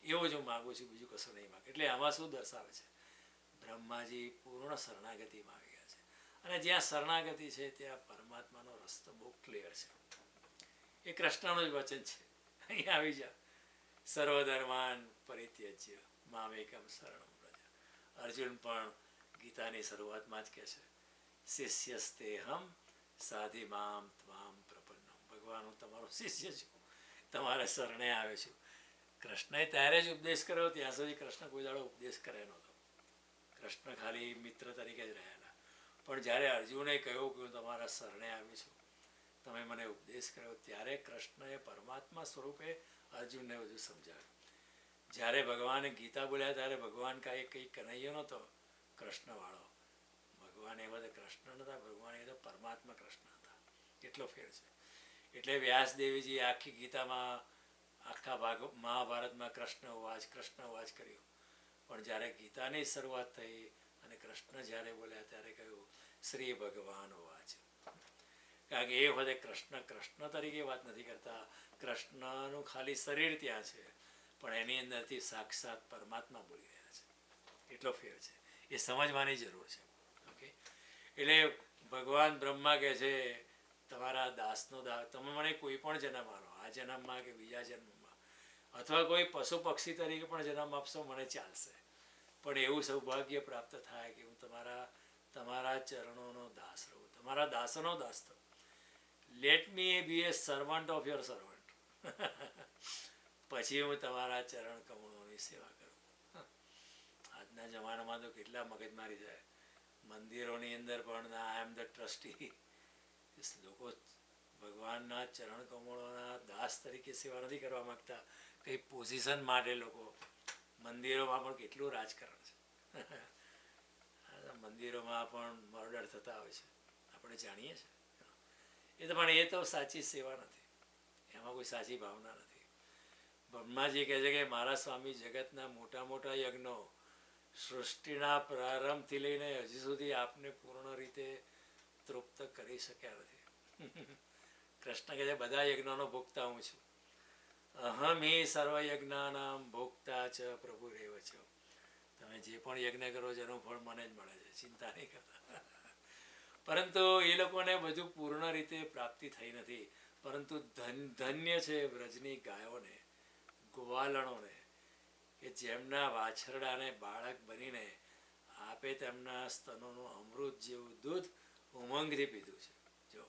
એવું જ હું માગું છું, બીજું કશું નહીં માગું. એટલે આમાં શું દર્શાવે છે? બ્રહ્માજી પૂર્ણ શરણાગતિમાં આવી ગયા છે અને જ્યાં શરણાગતિ છે ત્યાં પરમાત્માનો રસ્તો બહુ ક્લિયર છે. એ કૃષ્ણનું જ વચન છે. અહીંયા આવી જા, સર્વધર્માન પરિત્યજ્ય મામેકમ શરણમ વ્રજ. અર્જુન પણ ગીતાની શરૂઆતમાં જ કહે છે, શિષ્યસ્તેહમ સાધિ મામ ત્વામ પ્રપન્નમ. ભગવાન, હું તમારો શિષ્ય છું, તમારે શરણે આવે છું. કૃષ્ણએ ત્યારે જ ઉપદેશ કર્યો, ત્યાં સુધી કૃષ્ણ કોઈ દાડો ઉપદેશ કરે નહોતો. કૃષ્ણ ખાલી મિત્ર તરીકે જ રહેલા. પણ જ્યારે અર્જુને કહ્યું કે હું તમારા શરણે આવી છું, તમે મને ઉપદેશ કર્યો, ત્યારે કૃષ્ણએ પરમાત્મા સ્વરૂપે અર્જુનને બધું સમજાવ્યું. જ્યારે ભગવાને ગીતા બોલ્યા ત્યારે ભગવાન કાંઈ કંઈ કનૈયો નહોતો કૃષ્ણવાળો. ભગવાન એ બધા કૃષ્ણ નહોતા, ભગવાન એ તો પરમાત્મા કૃષ્ણ હતા. એટલો ફેર છે. એટલે વ્યાસદેવીજી આખી ગીતામાં, આખા મહાભારતમાં કૃષ્ણ વાચ કર્યું. પણ જ્યારે ગીતાની શરૂઆત થઈ અને કૃષ્ણ જ્યારે બોલ્યા ત્યારે કહ્યું શ્રી ભગવાન વાચ. કારણ કે એ વખતે કૃષ્ણ તરીકે વાત નથી કરતા, કૃષ્ણનું ખાલી શરીર ત્યાં છે પણ એની અંદરથી સાક્ષાત પરમાત્મા બોલી રહ્યા છે. એટલો ફેર છે, એ સમજવાની જરૂર છે. ઓકે, એટલે ભગવાન બ્રહ્મા કહે છે તમારા દાસનો દાસ, તમે મને કોઈ પણ જન્મ આલો, આ જન્મમાં કે બીજા જન્મમાં, અથવા કોઈ પશુ પક્ષી તરીકે પણ જન્મ આપશો મને ચાલશે, પણ એવું સૌભાગ્ય પ્રાપ્ત થાય કે હું તમારા ચરણોનો દાસ રહું, તમારા દાસોનો દાસ થઉં. Let me be a servant of your servant. પછી હું તમારા ચરણ કમળોની સેવા કરું. આજના જમાનામાં તો કેટલા મગજમારી થાય. મંદિરોની અંદર પણ આઈ એમ ધ ટ્રસ્ટી. લોકો ભગવાનના ચરણ કમળોના દાસ તરીકે સેવા નથી કરવા માગતા, કંઈ પોઝિશન માટે લોકો મંદિરોમાં પણ કેટલું રાજકારણ છે. મંદિરોમાં પણ મર્ડર થતા હોય છે, આપણે જાણીએ છીએ. પણ એ તો સાચી સેવા નથી, એમાં કોઈ સાચી ભાવના નથી. બ્રહ્માજી કહે છે કે મારા સ્વામી જગતના મોટા મોટા યજ્ઞો સૃષ્ટિના પ્રારંભથી લઈને હજી સુધી આપને પૂર્ણ રીતે તૃપ્ત કરી શક્યા નથી. કૃષ્ણ કહે છે બધા યજ્ઞોનો ભોગતા હું છું. અહમ હિ સર્વ યજ્ઞાનામ ભોગતા ચ પ્રભુરેવ ચ. તમે જે પણ યજ્ઞ કરો છો એનું ફળ મને જ મળે છે, ચિંતા નહીં કરતા. પરંતુ એ લોકોને બધું પૂર્ણ રીતે પ્રાપ્તિ થઈ નથી. પરંતુ ધન્ય છે વ્રજની ગાયોને, ગોવાલણોને, કે જેમના વાછરડાને બાળક બનીને આપે તેમના સ્તનોનું અમૃત જેવું દૂધ ઉમંગથી પીધું છે. જો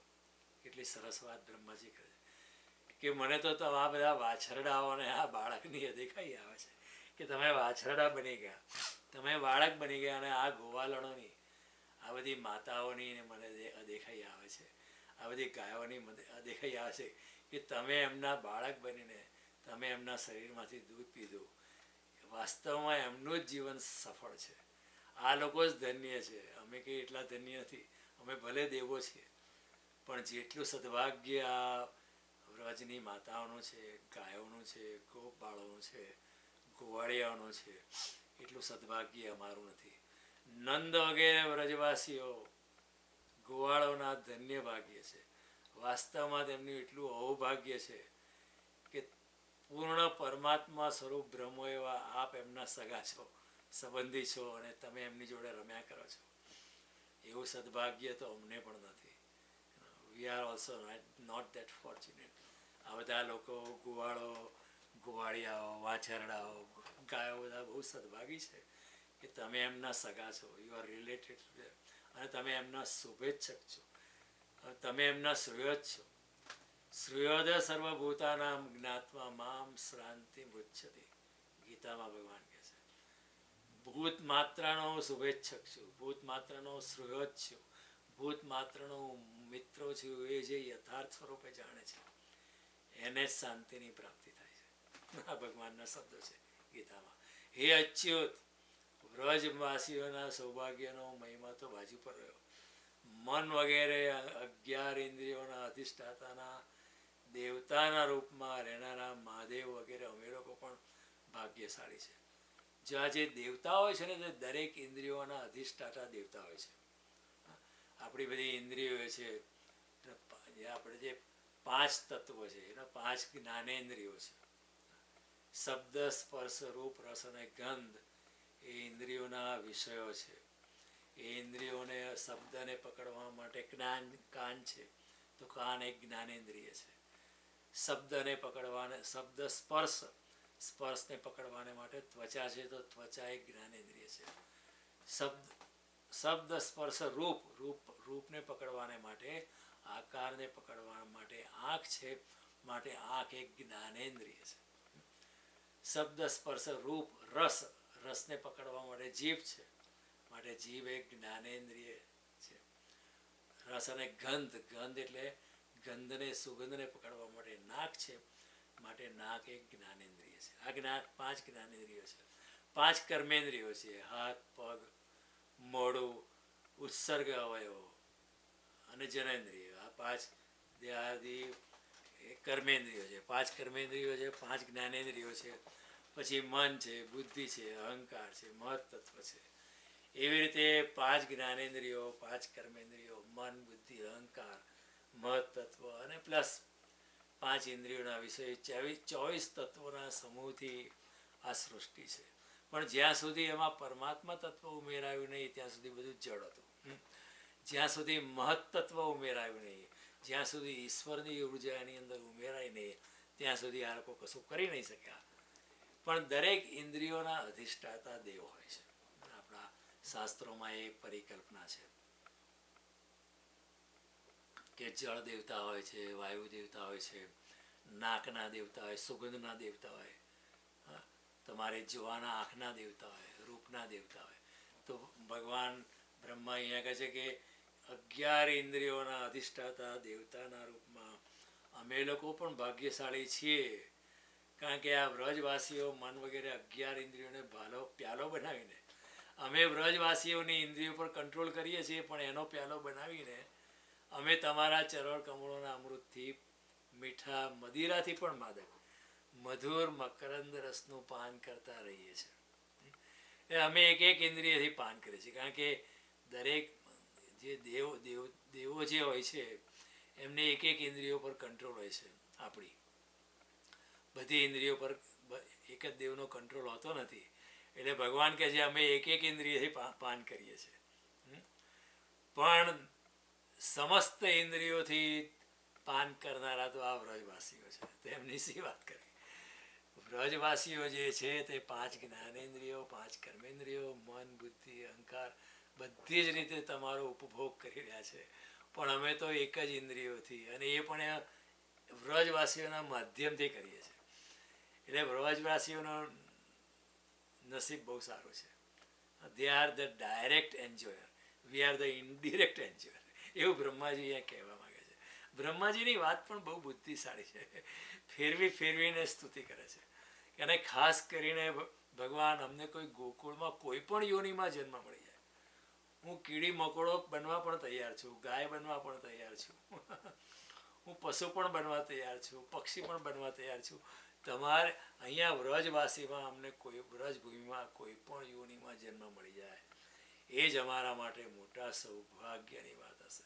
કેટલી સરસ વાત બ્રહ્માજી કરે કે મને તો આ બધા વાછરડાઓને આ બાળકની અદેખાઈ આવે છે કે તમે વાછરડા બની ગયા, તમે બાળક બની ગયા, અને આ ગોવાલણોની, આ બધી માતાઓની મને અદેખાઈ આવે છે, આ બધી ગાયોની અદેખાઈ આવે છે કે તમે એમના બાળક બનીને તમે એમના શરીરમાંથી દૂધ પીધું. વાસ્તવમાં એમનું જ જીવન સફળ છે. આ લોકો જ ધન્ય છે, અમે કંઈ એટલા ધન્ય નથી. અમે ભલે દેવો છીએ, પણ જેટલું સદભાગ્ય આ વ્રજની માતાઓનું છે, ગાયોનું છે, ગોપાળોનું છે, ગોવાળિયાઓનું છે, એટલું સદભાગ્ય અમારું નથી. નંદ વગેરે વ્રજવાસીઓ ગોવાળોના ધન્ય ભાગ્ય છે. વાસ્તવમાં તેમનું એટલું અહોભાગ્ય છે કે પૂર્ણ પરમાત્મા સ્વરૂપ બ્રહ્મો એવા આપ એમના સગા છો, સંબંધી છો, અને તમે એમની જોડે રમ્યા કરો છો. એવું સદભાગ્ય તો અમને પણ નથી. We are also not that fortunate. આ બધા લોકો ગોવાળો, ગોવાળિયાઓ, વાછરડાઓ, ગાયો બધા બહુ સદભાગી છે કે તમે એમના સગા છો, you are related to them, અને તમે એમના શુભેચ્છક છો, તમે એમના શ્રેયોજ છો. શ્રેયોદ સર્વભૂતાનામ જ્ઞાત્મા મામ શ્રાંતિ મુચ્છતિ. ગીતામાં ભગવાન કહે છે ભૂત માત્રનો શુભેચ્છક છું, ભૂત માત્રનો શ્રેયોજ છું, ભૂત માત્રનો મિત્રો છું એ જે યથાર્થ સ્વરૂપે જાણે છે એને જ શાંતિની પ્રાપ્તિ થાય છે. આ ભગવાનના શબ્દો છે ગીતામાં. હે અચ્યુત, વ્રજવાસીઓના સૌભાગ્યનો મહિમા તો બાજુ પર રહ્યો. મન વગેરે 11 ઇન્દ્રિયોના અધિષ્ઠાતાના દેવતાના રૂપમાં રહેનારા મહાદેવ વગેરે અમે લોકો પણ ભાગ્યશાળી છે. જો આ જે દેવતા હોય છે ને તે દરેક ઇન્દ્રિયોના અધિષ્ઠાતા દેવતા હોય છે. આપણી બધી ઇન્દ્રિયો છે, આપણે જે 5 તત્વો છે એના 5 જ્ઞાનેન્દ્રિયો છે. શબ્દ, સ્પર્શ, રૂપ, રસ અને ગંધ એ ઇન્દ્રિયોના વિષયો છે. એ ઇન્દ્રિયોને શબ્દને પકડવા માટે કાન છે, તો કાન એક જ્ઞાનેન્દ્રિય છે. શબ્દને પકડવાને શબ્દ, સ્પર્શને પકડવાને માટે ત્વચા છે, તો ત્વચા એક જ્ઞાનેન્દ્રિય છે. શબ્દ, સ્પર્શ, રૂપને પકડવાને માટે, આકારને પકડવા માટે આંખ છે, માટે આંખ એક જ્ઞાનેન્દ્રિય છે. શબ્દ, સ્પર્શ, રૂપ, રસને પકડવા માટે જીભ છે, માટે જીભ એક જ્ઞાનેન્દ્રિય છે. રસ અને ગંધ એટલે ગંધને, સુગંધને પકડવા માટે નાક છે, માટે નાક એક જ્ઞાનેન્દ્રિય છે. આ 5 જ્ઞાનેન્દ્રિયો છે. 5 કર્મેન્દ્રિયો છે: હાથ, પગ, મોઢું, ઉત્સર્ગ અવયવો અને જનેન્દ્રિયો. આ 5 દેહાદિ કર્મેન્દ્રિયો છે. 5 કર્મેન્દ્રિયો છે, 5 જ્ઞાનેન્દ્રિયો છે. પછી મન છે, બુદ્ધિ છે, અહંકાર છે, મહત્તત્વ છે. એવી રીતે 5 જ્ઞાનેન્દ્રિયો, 5 કર્મેન્દ્રિયો, મન, બુદ્ધિ, અહંકાર, મહત્તત્વ અને પ્લસ 5 ઇન્દ્રિયોના વિષય 24 તત્વોના સમૂહથી આ સૃષ્ટિ છે. પણ જ્યાં સુધી એમાં પરમાત્મા તત્વ ઉમેરાયું નહીં ત્યાં સુધી બધું જડ હતું. જ્યાં સુધી મહત્તત્વ ઉમેરાયું નહીં, જ્યાં સુધી ઈશ્વરની ઉર્જા એની અંદર ઉમેરાય નહીં, ત્યાં સુધી આ લોકો કશું કરી નહીં શક્યા. પણ દરેક ઇન્દ્રિયોના અધિષ્ઠાતા દેવ હોય છે. આપણા શાસ્ત્રોમાં એ પરિકલ્પના છે કે જળ દેવતા હોય છે, વાયુ દેવતા હોય છે, નાકના દેવતા હોય, સુગંધના દેવતા હોય, તમારે જોવાના આંખના દેવતા હોય, રૂપના દેવતા હોય. તો ભગવાન બ્રહ્મા અહીંયા કહે છે કે 11 ઇન્દ્રિયોના અધિષ્ઠાતા દેવતાના રૂપમાં અમે લોકો પણ ભાગ્યશાળી છીએ. કારણ કે આ વ્રજવાસીઓ મન વગેરે 11 ઇન્દ્રિયોને પ્યાલો બનાવીને, અમે વ્રજવાસીઓની ઇન્દ્રિયો પર કંટ્રોલ કરીએ છીએ, પણ એનો પ્યાલો બનાવીને અમે તમારા ચરણ કમળોના અમૃતથી, મીઠા મદિરાથી પણ માદક મધુર મકરંદ રસનું પાન કરતા રહીએ છીએ. અમે એક ઇન્દ્રિયથી પાન કરીએ છીએ. કારણ કે દરેક જે દેવો જે હોય છે એમને એક ઇન્દ્રિયો પર કંટ્રોલ હોય છે. આપણી બધી ઇન્દ્રિયો પર એક જ દેવનો કંટ્રોલ હોતો નથી. એટલે ભગવાન કહે છે અમે એક ઇન્દ્રિયથી પાન કરીએ છીએ. પણ સમસ્ત ઇન્દ્રિયોથી પાન કરનારા તો આ વ્રજવાસીઓ છે. તેમની શી વાત કરવી. વ્રજવાસીઓ જે છે તે 5 જ્ઞાનેન્દ્રિયો, 5 કર્મેન્દ્રિયો, મન, બુદ્ધિ, અહંકાર બધી જ રીતે તમારો ઉપભોગ કરી રહ્યા છે. પણ અમે તો એક જ ઇન્દ્રિયોથી, અને એ પણ વ્રજવાસીઓના માધ્યમથી કરીએ છીએ. એટલે વ્રજવાસીઓનો નસીબ બહુ સારું છે. They are the direct enjoyer, we are the indirect enjoyer. એવું બ્રહ્માજી અહીંયા કહેવા માંગે છે. બ્રહ્માજીની વાત પણ બહુ બુદ્ધિશાળી છે. ફેરવીને સ્તુતિ કરે છે. અને ખાસ કરીને ભગવાન અમને કોઈ ગોકુળમાં કોઈ પણ યોનિમાં જન્મ મળી જાય, હું કીડી મકોડો બનવા પણ તૈયાર છું, ગાય બનવા પણ તૈયાર છું, હું પશુ પણ બનવા તૈયાર છું, પક્ષી પણ બનવા તૈયાર છું. તમારે અહીંયા વ્રજવાસીમાં અમને કોઈ વ્રજભૂમિમાં કોઈ પણ યોનિમાં જન્મ મળી જાય એ જ અમારા માટે મોટા સૌભાગ્યની વાત હશે.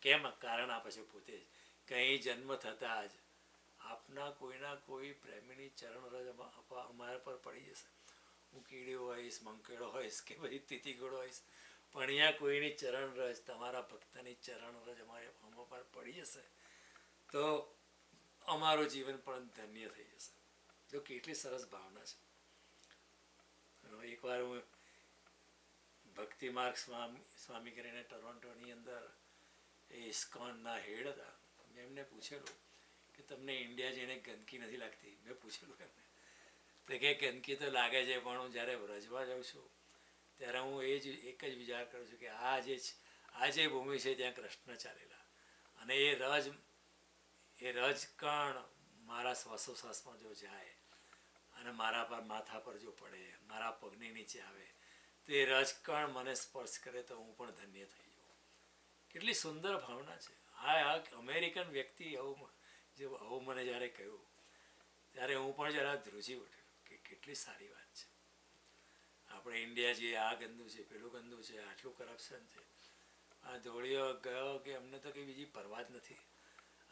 કેમ કારણ આપે છે પોતે જ. કંઈ જન્મ થતાં જ આપના કોઈના કોઈ પ્રેમીની ચરણરજ અમારા પર પડી જશે. હું કીડીઓ હોઈશ, મંકેડો હોઈશ કે પછી તિતિગોળો હોઈશ, પણ અહીંયા કોઈની ચરણરજ, તમારા ભક્તની ચરણરજ અમારા પર પડી જશે તો અમારું જીવન પણ ધન્ય થઈ જશે. જો કેટલી સરસ ભાવના છે. એકવાર હું ભક્તિ માર્ગ સ્વામી કરીને ટોરોન્ટોની અંદર એ ઇસ્કોનના હેડ હતા. મેં એમને પૂછેલું કે તમને ઇન્ડિયા જઈને ગંદકી નથી લાગતી? મેં પૂછેલું એમને. તો કે ગંદકી તો લાગે છે, પણ હું જ્યારે વ્રજવા જાઉં છું ત્યારે હું એક જ વિચાર કરું છું કે આ જે ભૂમિ છે ત્યાં કૃષ્ણ ચાલેલા, અને એ રજકણ મારા શ્વાસોશ્વાસમાં જો જાય અને મારા પર માથા પર જો પડે, મારા પગની નીચે આવે, તો એ રજકણ મને સ્પર્શ કરે તો હું પણ ધન્ય થઈ જાઉં. કેટલી સુંદર ભાવના છે. આ અમેરિકન વ્યક્તિ આવું મને જ્યારે કહ્યું ત્યારે હું પણ જરા ધ્રુજી ઉઠ્યો કે કેટલી સારી વાત છે. આપણે ઇન્ડિયા જે આ ગંદુ છે, પેલું ગંદુ છે, આટલું કરપ્શન છે, આ ધોળીઓ ગયો કે અમને તો કંઈ બીજી પરવા જ નથી.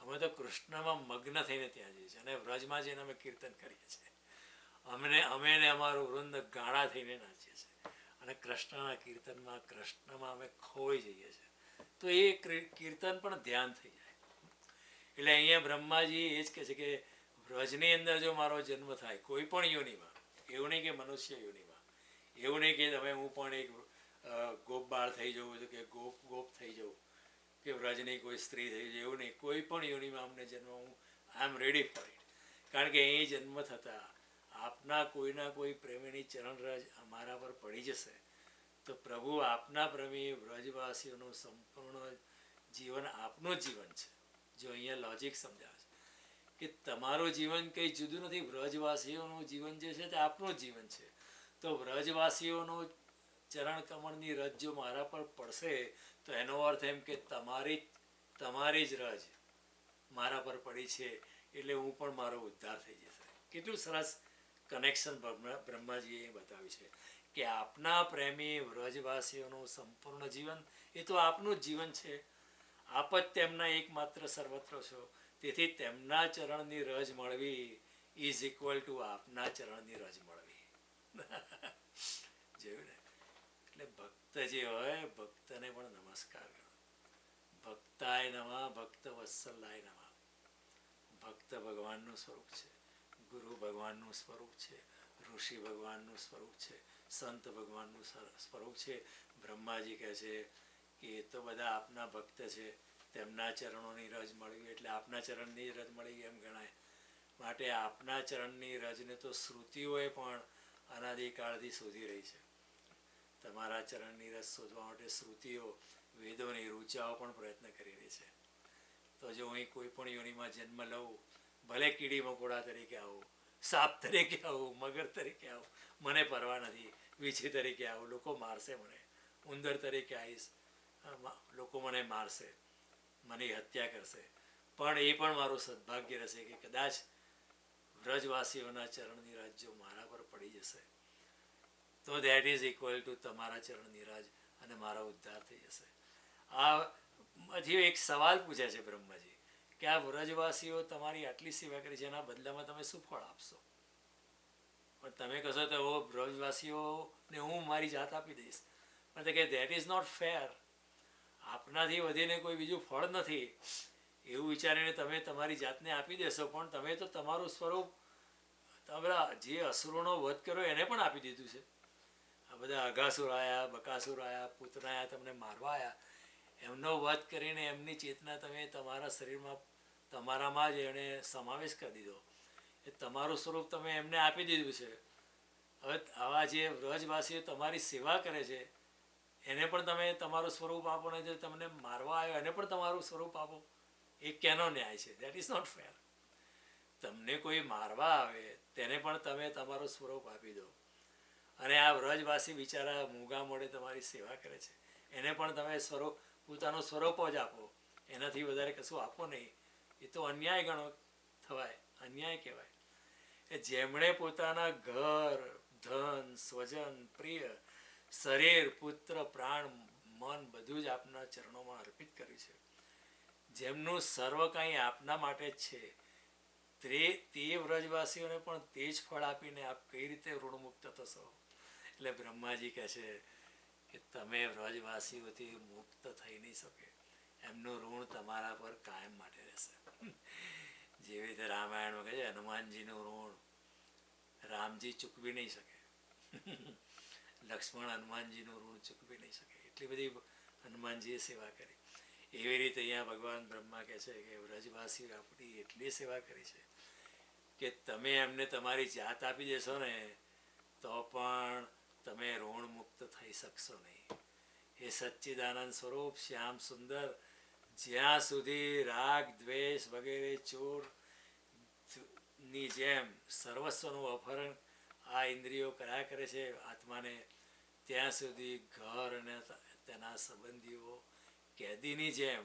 અમે તો કૃષ્ણમાં મગ્ન થઈને ત્યાં જઈએ છીએ અને વ્રજમાં જઈને અમે કીર્તન કરીએ છીએ. અમે ને અમારું વૃંદ ગાણા થઈને નાચીએ છીએ અને કૃષ્ણના કીર્તનમાં, કૃષ્ણમાં અમે ખોઈ જઈએ છીએ. તો એ કીર્તન પણ ધ્યાન થઈ જાય. એટલે અહીંયા બ્રહ્માજી એ જ કહે છે કે વ્રજની અંદર જો મારો જન્મ થાય કોઈ પણ યોનિમાં, એવું નહીં કે મનુષ્ય યોનિમાં, એવું નહીં કે તમે હું પણ એક ગોપ બાળ થઈ જવું કે ગોપ થઈ જવું કે વ્રજની કોઈ સ્ત્રી થઈ જાય, એવું નહીં. કોઈ પણ યોનિમાં અમને જન્મ, હું આઈ એમ રેડી ફોર ઇટ. કારણ કે અહીં જન્મ થતાં આપના કોઈના કોઈ પ્રેમીની ચરણરજ અમારા પર પડી જશે તો પ્રભુ આપના પ્રેમી વ્રજવાસીઓનું સંપૂર્ણ જીવન આપનું જીવન છે. જો અહીંયા લોજિક સમજાવે છે કે તમારું જીવન કંઈ જુદું નથી, વ્રજવાસીઓનું જીવન જે છે તે આપનું જીવન છે. તો વ્રજવાસીઓનું ચરણ કમળની રજ જો મારા પર પડશે તો એનો અર્થ એમ કે તમારી જ રજ મારા પર પડી છે એટલે હું પણ મારો ઉદ્ધાર થઈ જશે. કેટલું સરસ કનેક્શન બ્રહ્માજીએ બતાવ્યું છે કે આપના પ્રેમી વ્રજવાસીઓનું સંપૂર્ણ જીવન એ તો આપનું જ જીવન છે. આપ જ તેમના એકમાત્ર સર્વત્ર છો, તેથી તેમના ચરણની રજ મળવી ઇઝ ઇક્વલ ટુ આપના ચરણની રજ મળવી. જોયું ને? એટલે ભક્ત જે હોય, ભક્તને પણ નમસ્કાર કરો. ભક્તાય નમઃ, ભક્ત વત્સલાય નમઃ. ભક્ત ભગવાનનું સ્વરૂપ છે, ગુરુ ભગવાનનું સ્વરૂપ છે, ઋષિ ભગવાનનું સ્વરૂપ છે, સંત ભગવાનનું સ્વરૂપ છે. બ્રહ્માજી કહે છે કે એ તો બધા આપના ભક્ત છે, તેમના ચરણોની રજ મળવી એટલે આપના ચરણની રજ મળી એમ ગણાય. માટે આપના ચરણની રજને તો શ્રુતિઓએ પણ અનાદિકાળથી શોધી રહી છે. તમારા ચરણની રજ શોધવા માટે શ્રુતિઓ, વેદોની ઋચાઓ પણ પ્રયત્ન કરી રહી છે. તો જો હું કોઈ પણ યોનિમાં જન્મ લઉં, ભલે કીડી મકોડા તરીકે આવું, સાપ તરીકે આવું, મગર તરીકે આવું, મને પરવા નથી. વીછી તરીકે આવું, લોકો મારશે મને. ઉંદર તરીકે આવીશ, લોકો મને મારશે, મને હત્યા કરશે, પણ એ પણ મારું સદભાગ્ય રહેશે કે કદાચ વ્રજવાસીઓના ચરણની રાજ જો મારા પર પડી જશે તો દેટ ઇઝ ઇક્વલ ટુ તમારા ચરણની રાજ અને મારો ઉદ્ધાર થઈ જશે. આ હજી એક સવાલ પૂછે છે બ્રહ્માજી કે આ વ્રજવાસીઓ તમારી આટલી સેવા કરી છે, એના બદલામાં તમે શું ફળ આપશો? પણ તમે કહેશો તો વ્રજવાસીઓને હું મારી જાત આપી દઈશ, પણ તે કે દેટ ઇઝ નોટ ફેર. આપનાથી વધીને કોઈ બીજું ફળ નથી એવું વિચારીને તમે તમારી જાતને આપી દેશો, પણ તમે તો તમારું સ્વરૂપ તમારા જે અસુરોનો વધ કર્યો એને પણ આપી દીધું છે. આ બધા અઘાસુર આવ્યા, બકાસુર આવ્યા, પૂતના આવ્યા, તમને મારવા આવ્યા, એમનો વધ કરીને એમની ચેતના તમે તમારા શરીરમાં, તમારામાં જ એણે સમાવેશ કરી દીધો. એ તમારું સ્વરૂપ તમે એમને આપી દીધું છે. હવે આવા જે વ્રજવાસીઓ તમારી સેવા કરે છે એને પણ તમે તમારું સ્વરૂપ આપો, ને જે તમને મારવા આવ્યો એને પણ તમારું સ્વરૂપ આપો. એ કેનો ન્યાય છે? That is not fair. તમને કોઈ મારવા આવે તેને પણ તમે તમારું સ્વરૂપ આપી દો, અને આ વ્રજવાસી બિચારા મૂંગા મોઢે તમારી સેવા કરે છે એને પણ તમે પોતાનું સ્વરૂપ જ આપો, એનાથી વધારે કશું આપો નહીં. એ તો અન્યાય ગણો થવાય, અન્યાય કહેવાય. એ જેમણે પોતાના ઘર, ધન, સ્વજન, પ્રિય, શરીર, પુત્ર, પ્રાણ, મન બધું જ આપના ચરણોમાં અર્પિત કર્યું છે, જેમનું સર્વ કંઈ આપના માટે જ છે, તે વ્રજવાસીઓને પણ તે જ ફળ આપીને આપ કઈ રીતે ઋણમુક્ત થશો? એટલે બ્રહ્માજી કહે છે કે તમે વ્રજવાસીઓથી મુક્ત થઈ નહીં શકે, એમનું ઋણ તમારા પર કાયમ માટે રહેશે. જેવી રીતે રામાયણમાં કહે છે હનુમાનજીનું ઋણ રામજી ચૂકવી નહીં શકે, લક્ષ્મણ હનુમાનજીનું ઋણ ચૂકવી નહીં શકે, એટલી બધી હનુમાનજીએ સેવા કરી. એવી રીતે અહીંયા ભગવાન બ્રહ્મા કહે છે કે વ્રજવાસીઓ આપણી એટલી સેવા કરી છે કે તમે એમને તમારી જાત આપી દેશો ને તો પણ તમે ઋણ મુક્ત થઈ શકશો નહીં. એ સચ્ચિદાનંદ સ્વરૂપ શ્યામ સુંદર, જ્યાં સુધી રાગ દ્વેષ વગેરે ચોર ની જેમ સર્વસ્વનું અપહરણ આ ઇન્દ્રિયો કર્યા કરે છે આત્માને, ત્યાં સુધી ઘર અને તેના સંબંધીઓ કેદીની જેમ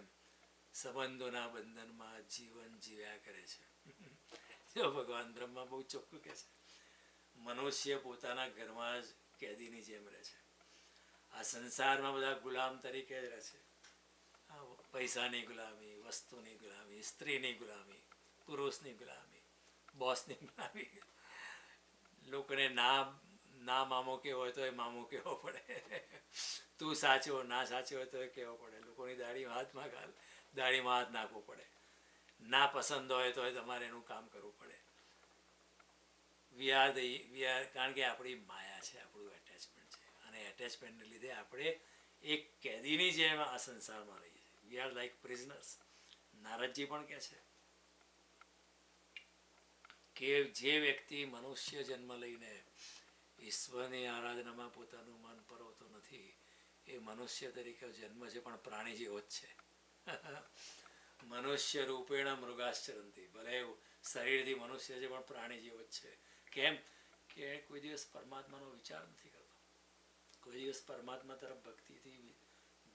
સંબંધોના બંધનમાં જીવન જીવ્યા કરે છે. જો ભગવાન બ્રહ્મા બહુ ચોખ્ખું કહે છે, મનુષ્ય પોતાના ઘરમાં જ કેદીની જેમ રહે છે. આ સંસારમાં બધા ગુલામ તરીકે જ રહે છે. પૈસાની ગુલામી, વસ્તુની ગુલામી, સ્ત્રીની ગુલામી, પુરુષની ગુલામી, બોસની ગુલામી. લોકોને ના મામો કેવો હોય તો એ મામો કહેવો પડે. તું સાચો ના સાચો હોય તો એ કહેવો પડે. લોકોની દાઢીમાં હાથ નાખવો પડે. ના પસંદ હોય તો તમારે એનું કામ કરવું પડે. કારણ કે આપણી માયા છે, આપણું એટેચમેન્ટ છે, અને એટેચમેન્ટને લીધે આપણે એક કેદીની જેમ આ સંસારમાં રહીએ છીએ. We are like prisoners. Naradji પણ કહે છે કે જે વ્યક્તિ મનુષ્ય જન્મ લઈને ઈશ્વરની આરાધનામાં પોતાનું મન પરોવતો નથી, એ મનુષ્ય તરીકે જન્મ છે પણ પ્રાણી જેવો જ છે. મનુષ્ય રૂપેણ મૃગાશ્ચરંતી, ભલે શરીરથી મનુષ્ય છે પણ પ્રાણી જેવો જ છે. કેમ કે કોઈ દિવસ પરમાત્માનો વિચાર નથી કરતો, કોઈ દિવસ પરમાત્મા તરફ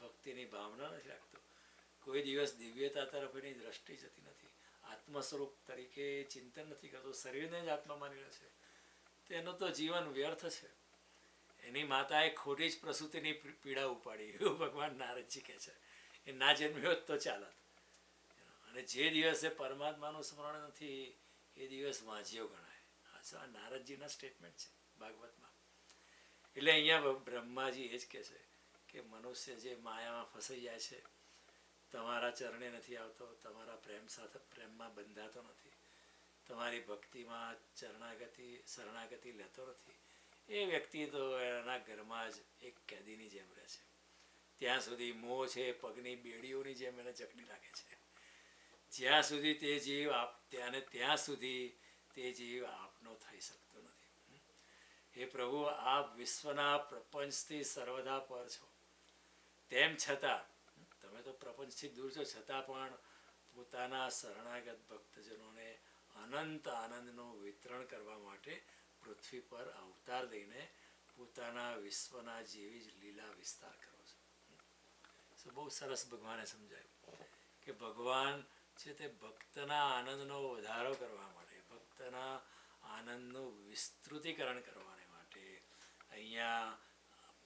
ભક્તિની ભાવના નથી રાખતો, કોઈ દિવસ દિવ્યતા તરફ એની દ્રષ્ટિ જતી નથી, આત્મ સ્વરૂપ તરીકે ચિંતન નથી કરતો, શરીરને જ આત્મા માની લે છે. તેનું તો જીવન વ્યર્થ છે. એની માતાએ ખોટી જ પ્રસૂતિની પીડા ઉપાડી, એવું ભગવાન નારદજી કહે છે. એ ના જન્મ્યો જ તો ચાલત. અને જે દિવસે પરમાત્માનું સ્મરણ નથી એ દિવસ વાંચ્યો ગણાય. આ નારદજીના સ્ટેટમેન્ટ છે ભાગવતમાં. એટલે અહીંયા બ્રહ્માજી એ જ કહે છે કે મનુષ્ય જે માયામાં ફસાઈ જાય છે, તમારા ચરણે નથી આવતો, તમારા પ્રેમમાં બંધાતો નથી, તમારી ભક્તિમાં શરણાગતિ લેતો નથી, એ વ્યક્તિ તો એના ઘરમાં જ એક કેદીની જેમ રહે છે. ત્યાં સુધી મોહ છે પગની બેડીઓની જેમ એને જકડી રાખે છે. જ્યાં સુધી તે જીવ ત્યાં સુધી તે જીવ આપનો થઈ શકતો નથી. હે પ્રભુ, આપ વિશ્વના પ્રપંચથી સર્વદા પર છો, તેમ છતાં તમે તો પ્રપંચથી દૂર છો, છતાં પણ પોતાના શરણાગત ભક્તજનોને અનંત આનંદનું વિતરણ કરવા માટે પૃથ્વી પર અવતાર દઈને પોતાના વિશ્વના જેવી જ લીલા વિસ્તાર કરો છો. બહુ સરસ ભગવાને સમજાયું કે ભગવાન છે તે ભક્તના આનંદનો વધારો કરવા માટે, ભક્તના આનંદનું વિસ્તૃતિકરણ કરવા માટે અહીંયા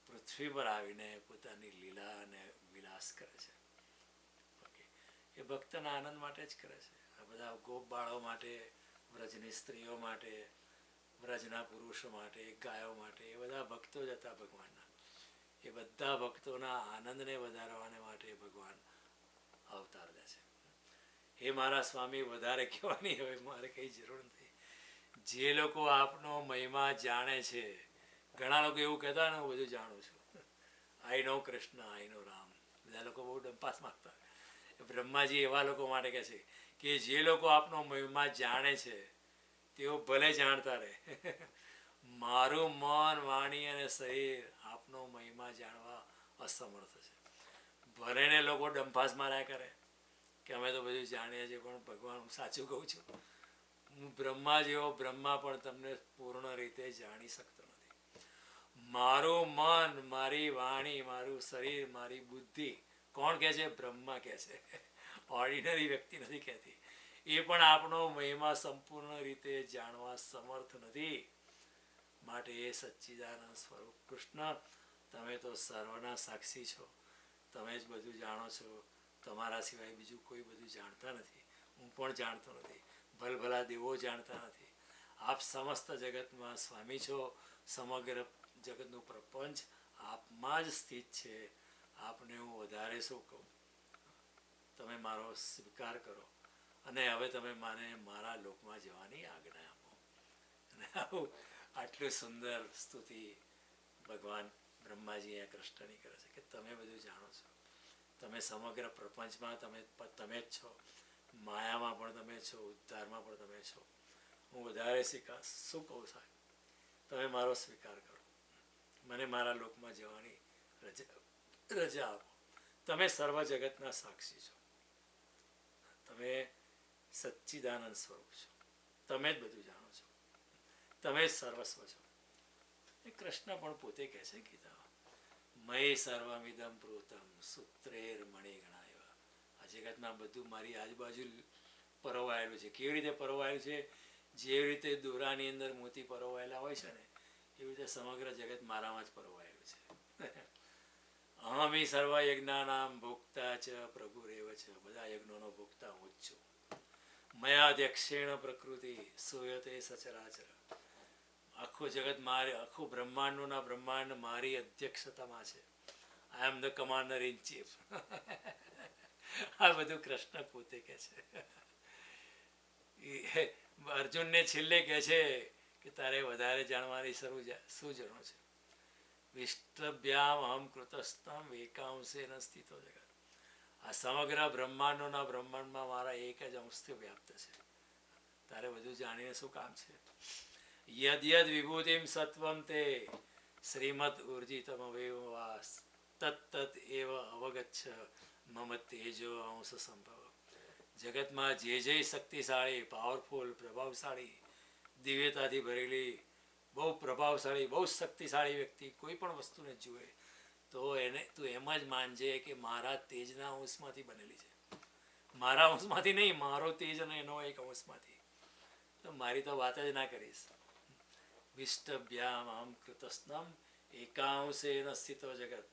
પૃથ્વી પર આવીને પોતાની લીલા અને વિલાસ કરે છે. ઓકે, એ ભક્તના આનંદ માટે જ કરે છે. આ બધા ગોપ બાળો માટે, વ્રજની સ્ત્રીઓ માટે, વ્રજના પુરુષો માટે, ગાયો માટે, એ બધા ભક્તો જ હતા ભગવાનના. એ બધા ભક્તોના આનંદને વધારવાને માટે ભગવાન અવતાર લે છે. એ મારા સ્વામી, વધારે કહેવાની હવે મારે કંઈ જરૂર નથી. જે લોકો આપનો મહિમા જાણે છે, ઘણા લોકો એવું કહેતા ને હું બધું જાણું છું, આઈ નો કૃષ્ણ, આઈ નો રામ, બધા લોકો બહુ ડંપાસ માગતા. બ્રહ્માજી એવા લોકો માટે કહે છે કે જે લોકો આપનો મહિમા જાણે છે તેઓ ભલે જાણતા રહે, મારું મન, વાણી અને શરીર આપનો મહિમા જાણવા અસમર્થ છે. ભલે ને લોકો ડંફાસ માર્યા કરે કે અમે તો બધું જાણીએ છીએ, પણ ભગવાન, હું સાચું કહું છું, હું બ્રહ્મા જેવો બ્રહ્મા પણ તમને પૂર્ણ રીતે જાણી શકતો નથી. મારું મન, મારી વાણી, મારું શરીર, મારી બુદ્ધિ કોણ કહે છે? બ્રહ્મા કહે છે. ઓર્ડિનરી વ્યક્તિ નથી કહેતી. એ પણ આપણો મહિમા સંપૂર્ણ રીતે જાણવા સમર્થ નથી. માટે એ સચ્ચિદાનંદ સ્વરૂપ કૃષ્ણ, તમે તો સર્વના સાક્ષી છો, તમે જ બધું જાણો છો, તમારા સિવાય બીજું કોઈ બધું જાણતા નથી, હું પણ જાણતો નથી, ભલભલા દેવો જાણતા નથી. આપ સમસ્ત જગતમાં સ્વામી છો, સમગ્ર જગતનું પ્રપંચ આપમાં જ સ્થિત છે. આપને હું વધારે શું કહું? તમે મારો સ્વીકાર કરો અને હવે તમે મને મારા લોકમાં જવાની આજ્ઞા આપો. અને આટલું સુંદર સ્તુતિ ભગવાન બ્રહ્માજી અહીંયા કૃષ્ણની કરે છે કે તમે બધું જાણો છો, તમે સમગ્ર પ્રપંચમાં તમે જ છો, માયામાં પણ તમે છો, ઉદ્ધારમાં પણ તમે છો. હું વધારે શું કહું સાહેબ? તમે મારો સ્વીકાર કરો, મને મારા લોકમાં જવાની રજા આપો. તમે સર્વ જગતના સાક્ષી છો, તમે સચ્ચિદાનંદ સ્વરૂપ છો, તમે જ બધું જાણો છો, તમે જ સર્વસ્વ છો. એ કૃષ્ણ પણ પોતે કહે છે ગીતામાં, મય સર્વમિદમ પ્રોતમ સૂત્રેર મણિગણા એવા. આ જગતમાં બધું મારી આજુબાજુ પરોવાયેલું છે. કેવી રીતે પરોવાયેલું છે? જેવી રીતે દોરાની અંદર મોતી પરોવાયેલા હોય છે ને, એવી રીતે સમગ્ર જગત મારામાં જ પરોવાયેલું છે. અહમી સર્વ યજ્ઞાનામ ભોક્તા ચ પ્રભુરેવ ચ. બધા યજ્ઞોનો ભોક્તા હું જ છું. મયાધ્યક્ષેણ પ્રકૃતિ સૂયતે સચરાચર. આખું જગત મારે, આખું બ્રહ્માંડનું બ્રહ્માંડ મારી અધ્યક્ષતામાં છે. I am the commander in chief. આ બધું કૃષ્ણ પોતે કહે છે. અર્જુનને છેલ્લે કહે છે કે તારે વધારે જાણવાની શું જરૂર છે? વિષ્ટભ્યામ અહમ કૃતસ્થમ એકાંશેન સ્થિતો જગત. આ સમગ્ર બ્રહ્માંડોના બ્રહ્માંડમાં મારા એક જ અંશથી વ્યાપ્ત છે. તારે બધું જાણીને શું કામ છે? યદ યદ વિભૂતિમ સત્વમ તે શ્રીમદ ઉર્જિતમ અવયવાસ તત્ એવ અવગચ્છ મમ તેજો અંશ સંભવ. જગતમાં જે શક્તિશાળી, પાવરફુલ, પ્રભાવશાળી, દિવ્યતાથી ભરેલી, બહુ પ્રભાવશાળી, બહુ શક્તિશાળી વ્યક્તિ કોઈ પણ વસ્તુને જુએ તો એને તું એમ જ માનજે કે મારા તેજના અંશમાંથી બનેલી છે. મારા અંશમાંથી નહીં, મારો તેજ અને એનો એક અંશમાંથી. તો મારી તો વાત જ ના કરીશ. વિષ્ટભ્યામ અહમ કૃતસ્નમ એકાંશેન સ્થિતો જગત.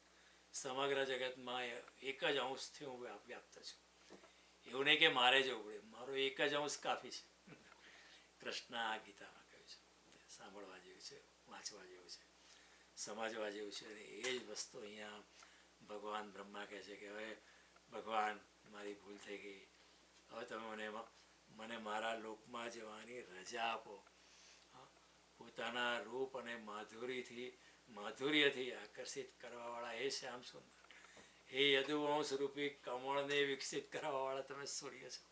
સમગ્ર જગતમાં એક જ અંશથી હું વ્યાપ્ત છું. એવું નહીં કે મારે જવું પડે, મારો એક જ અંશ કાફી છે. કૃષ્ણ આ ગીતામાં કહ્યું છે. સાંભળવા જેવું છે, વાંચવા જેવું છે, સમજવા જેવું છે. અને એ જ વસ્તુ અહીંયા ભગવાન બ્રહ્મા કહે છે કે હવે ભગવાન મારી ભૂલ થઈ ગઈ, હવે તમે મને મારા લોકમાં જવાની રજા આપો. પોતાના રૂપ અને માધુર્યથી આકર્ષિત કરવાવાળા એ શ્યામ સુંદર, એ યદુવંશ રૂપી કમળને વિકસિત કરવાવાળા તમે સૂર્ય છો.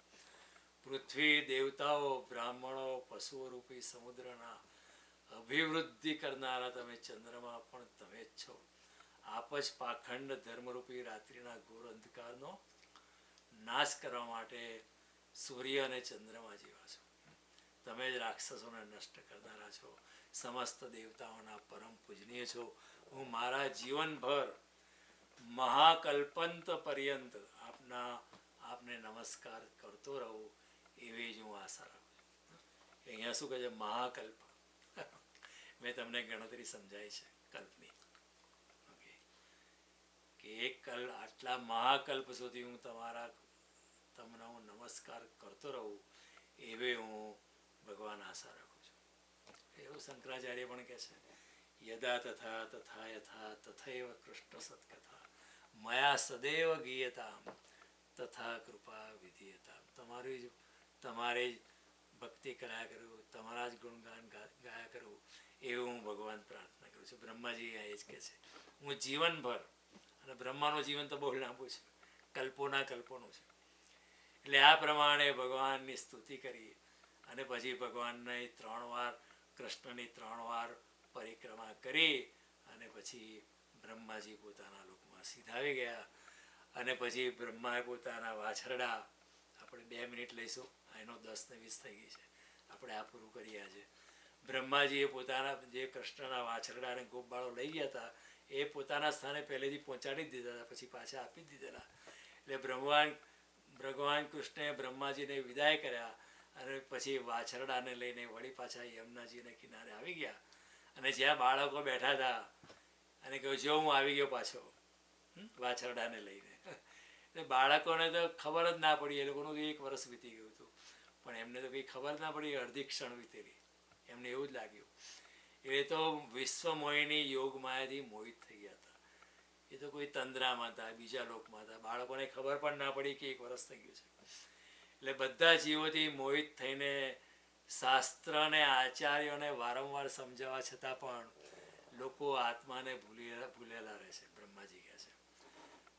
પૃથ્વી, દેવતાઓ, બ્રાહ્મણો, પશુઓ રૂપી સમુદ્રના અભિવૃદ્ધિ કરનારા તમે ચંદ્રમા પણ તમે જ છો. આપ જ પાખંડ ધર્મરૂપી રાત્રિના ઘોર અંધકારનો નાશ કરવા માટે સૂર્ય અને ચંદ્રમા જેવા છો. તમે જ રાક્ષસોને નષ્ટ કરનારા છો. સમસ્ત દેવતાઓના પરમ પૂજનીય છો. હું મારા જીવનભર મહાકલ્પંત પર્યંત આપને નમસ્કાર કરતો રહું એવી જ હું આશા રાખું છું. અહીંયા શું કહે છે? મહાકલ્પ. મેં તમને ગણતરી સમજાય છે કલ્પની. ઓકે, કે આટલા મહાકલ્પ સુધી હું તમને હું નમસ્કાર કરતો રહું એવી હું ભગવાન આશા રાખું છું. એવું શંકરાચાર્ય પણ કહે છે, યદા તથા તથા યથા તથૈવ કૃષ્ણ સત્કથા મયા સદૈવ ગીયતામ તથા કૃપા વિધીયતામ. તમારે જ ભક્તિ કર્યા કરું, તમારા જ ગુણગાન ગાયા કરું એવું હું ભગવાન પ્રાર્થના કરું છું. બ્રહ્માજી એ જ કહે છે. હું જીવનભર, અને બ્રહ્માનું જીવન તો બહુ લાંબુ છે, કલ્પોનું છે. એટલે આ પ્રમાણે ભગવાનની સ્તુતિ કરી અને પછી ભગવાનને 3 વાર, કૃષ્ણની 3 વાર પરિક્રમા કરી અને પછી બ્રહ્માજી પોતાના લોકમાં સીધાવી ગયા. અને પછી બ્રહ્માએ પોતાના વાછરડા, આપણે 2 મિનિટ લઈશું, એનો 10 ને 20 થઈ ગઈ છે, આપણે આ પૂરું કરીએ આજે. બ્રહ્માજીએ પોતાના જે કૃષ્ણના વાછરડા અને ગોપબાળો લઈ ગયા હતા એ પોતાના સ્થાને પહેલેથી પહોંચાડી જ દીધા હતા, પછી પાછા આપી જ દીધેલા. એટલે ભગવાન કૃષ્ણએ બ્રહ્માજીને વિદાય કર્યા અને પછી વાછરડાને લઈને વળી પાછા યમુનાજીને કિનારે આવી ગયા. અને જ્યાં બાળકો બેઠા હતા અને કહ્યું જો હું આવી ગયો પાછો વાછરડાને લઈને. એટલે બાળકોને તો ખબર જ ના પડી, એ લોકોનું 1 વર્ષ વીતી ગયું હતું, પણ એમને તો કંઈ ખબર ના પડી, અડધી ક્ષણ વીતેલી. એમને એવું જ લાગ્યું. એ તો વિશ્વમોહિની યોગ માયાથી મોહિત થઈ ગયા હતા. એ તો કોઈ તંદ્રામાં હતા, બીજા લોકમાં હતા. બાળકોને ખબર પણ ના પડી કે 1 વર્ષ થઈ ગયું છે. એટલે બધા જીવોથી મોહિત થઈને શાસ્ત્ર અને આચાર્યોને વારંવાર સમજાવવા છતાં પણ લોકો આત્માને ભૂલેલા રહે છે. બ્રહ્માજી કહે છે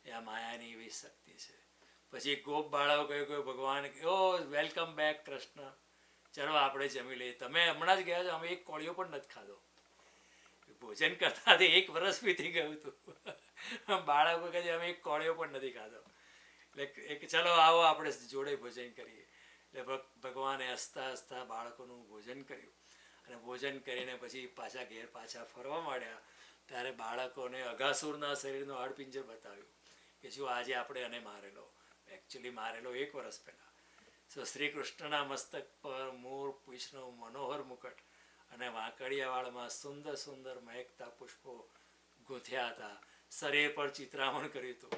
એ આ માયાની એવી શક્તિ છે. પછી ગોપ બાળકો કહ્યું ભગવાન, ઓ વેલકમ બેક કૃષ્ણ, ચલો આપણે જમી લઈએ. તમે હમણાં જ ગયા છો, અમે એક કોળિયો પણ નથી ખાધો. ભોજન કરતા 1 વર્ષ વીતી ગયું હતું. બાળકો કહે છે અમે એક કોળિયો પણ નથી ખાધો. એટલે એક ચલો આવો આપણે જોડે ભોજન કરીએ. એટલે ભગવાને હસતા હસતા બાળકોનું ભોજન કર્યું અને ભોજન કરીને પછી પાછા ઘેર પાછા ફરવા માંડ્યા. ત્યારે બાળકોને અઘાસુરના શરીરનો હાડપિંજર બતાવ્યું કે જો આજે આપણે એને મારેલો, એકચ્યુઅલી મારેલો 1 વર્ષ પહેલાં. સો શ્રી કૃષ્ણના મસ્તક પર મોર પૂંછનો મનોહર મુકટ અને વાંકડિયા વાળમાં સુંદર સુંદર મહેકતા પુષ્પો ગૂંથ્યા હતા. શરીર પર ચિત્રામણ કર્યું હતું.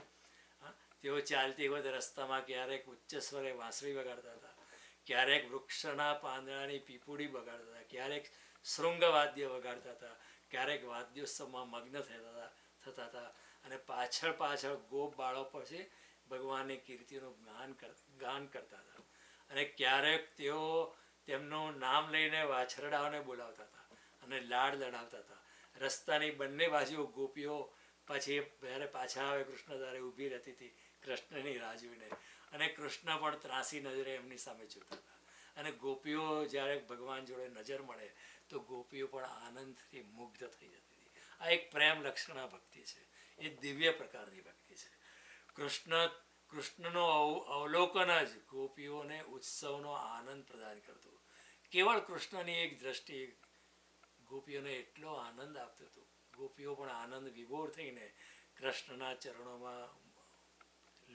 તેઓ ચાલતી વખતે રસ્તામાં ક્યારેક ઉચ્ચ સ્વરે વાંસળી વગાડતા હતા, ક્યારેક વૃક્ષના પાંદડાની પીપુડી વગાડતા હતા, ક્યારેક શૃંગવાદ્ય વગાડતા હતા, ક્યારેક વાદ્યોત્સવમાં મગ્ન થતા હતા અને પાછળ પાછળ ગોપ બાળકો છે ભગવાનની કીર્તિનું ગાન કરતા હતા. અને ક્યારેક તેઓ તેમનું નામ લઈને વાછરડાઓને બોલાવતા હતા અને લાડ લડાવતા હતા. રસ્તાની બંને બાજુ ગોપીઓ પછી જ્યારે પાછા આવે કૃષ્ણ ત્યારે ઊભી રહેતી હતી કૃષ્ણની રાહ જોઈને. અને કૃષ્ણ પણ ત્રાસી નજરે એમની સામે જોતા હતા. અને ગોપીઓ જ્યારે ભગવાન જોડે નજર મળે તો ગોપીઓ પણ આનંદથી મુગ્ધ થઈ જતી હતી. આ એક પ્રેમ લક્ષણા ભક્તિ છે. એ દિવ્ય પ્રકારની ભક્તિ છે. કૃષ્ણનો અવલોકન જ ગોપીઓને ઉત્સવનો આનંદ પ્રદાન કરતું. કેવળ કૃષ્ણની એક દ્રષ્ટિ ગોપીઓને એટલો આનંદ આપતો હતો. ગોપીઓ પણ આનંદ વિભોર થઈને કૃષ્ણના ચરણોમાં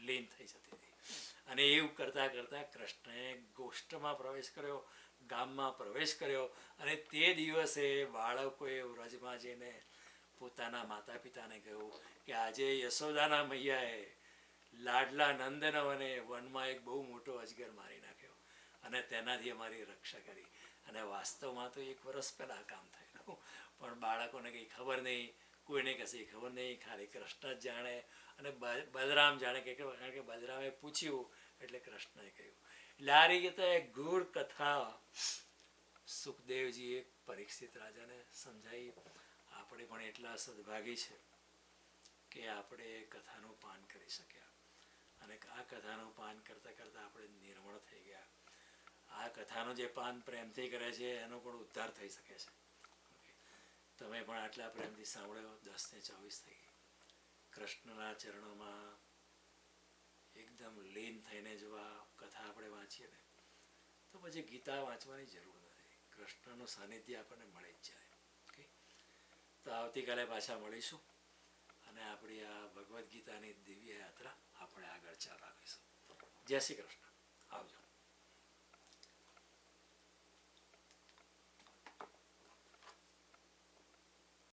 લીન થઈ જતી હતી. અને એવું કરતાં કરતાં કૃષ્ણએ ગોષ્ઠમાં પ્રવેશ કર્યો, ગામમાં પ્રવેશ કર્યો. અને તે દિવસે બાળકોએ વ્રજમાં જઈને પોતાના માતા પિતાને કહ્યું કે આજે યશોદાના મૈયાએ લાડલા નંદનવને વનમાં એક બહુ મોટો અજગર મારી નાખ્યો અને તેનાથી અમારી રક્ષા કરી. અને વાસ્તવમાં તો 1 વર્ષ પહેલાં કામ થયેલું, પણ બાળકોને કંઈ ખબર નહીં, કોઈને કશી ખબર નહીં, ખાલી કૃષ્ણ જ જાણે અને બલરામ જાણે કે કારણ કે બલરામે પૂછ્યું એટલે કૃષ્ણએ કહ્યું. એટલે આ રીતે એક ગૂઢ કથા સુખદેવજીએ પરીક્ષિત રાજાને સમજાવી. આપણે પણ એટલા સદભાગી છે કે આપણે કથાનું પાન કરી શક્યા અને આ કથાનું પાન કરતાં કરતાં આપણે નિર્મળ થઈ ગયા. આ કથાનું જે પાન પ્રેમથી કરે છે એનો પણ ઉદ્ધાર થઈ શકે છે. તમે પણ આટલા પ્રેમથી સાંભળ્યો. 10 ને 24 થઈ ગઈ. કૃષ્ણના ચરણોમાં એકદમ લીન થઈને જો આ કથા આપણે વાંચીએ ને તો પછી ગીતા વાંચવાની જરૂર નથી. કૃષ્ણનું સાનિધ્ય આપણને મળી જ જાય. ઓકે, તો આવતીકાલે પાછા મળીશું અને આપણી આ ભગવદ્ ગીતાની દિવ્ય યાત્રા આપણે આગળ ચાલુ રાખીશું. જય શ્રી કૃષ્ણ. આવજો.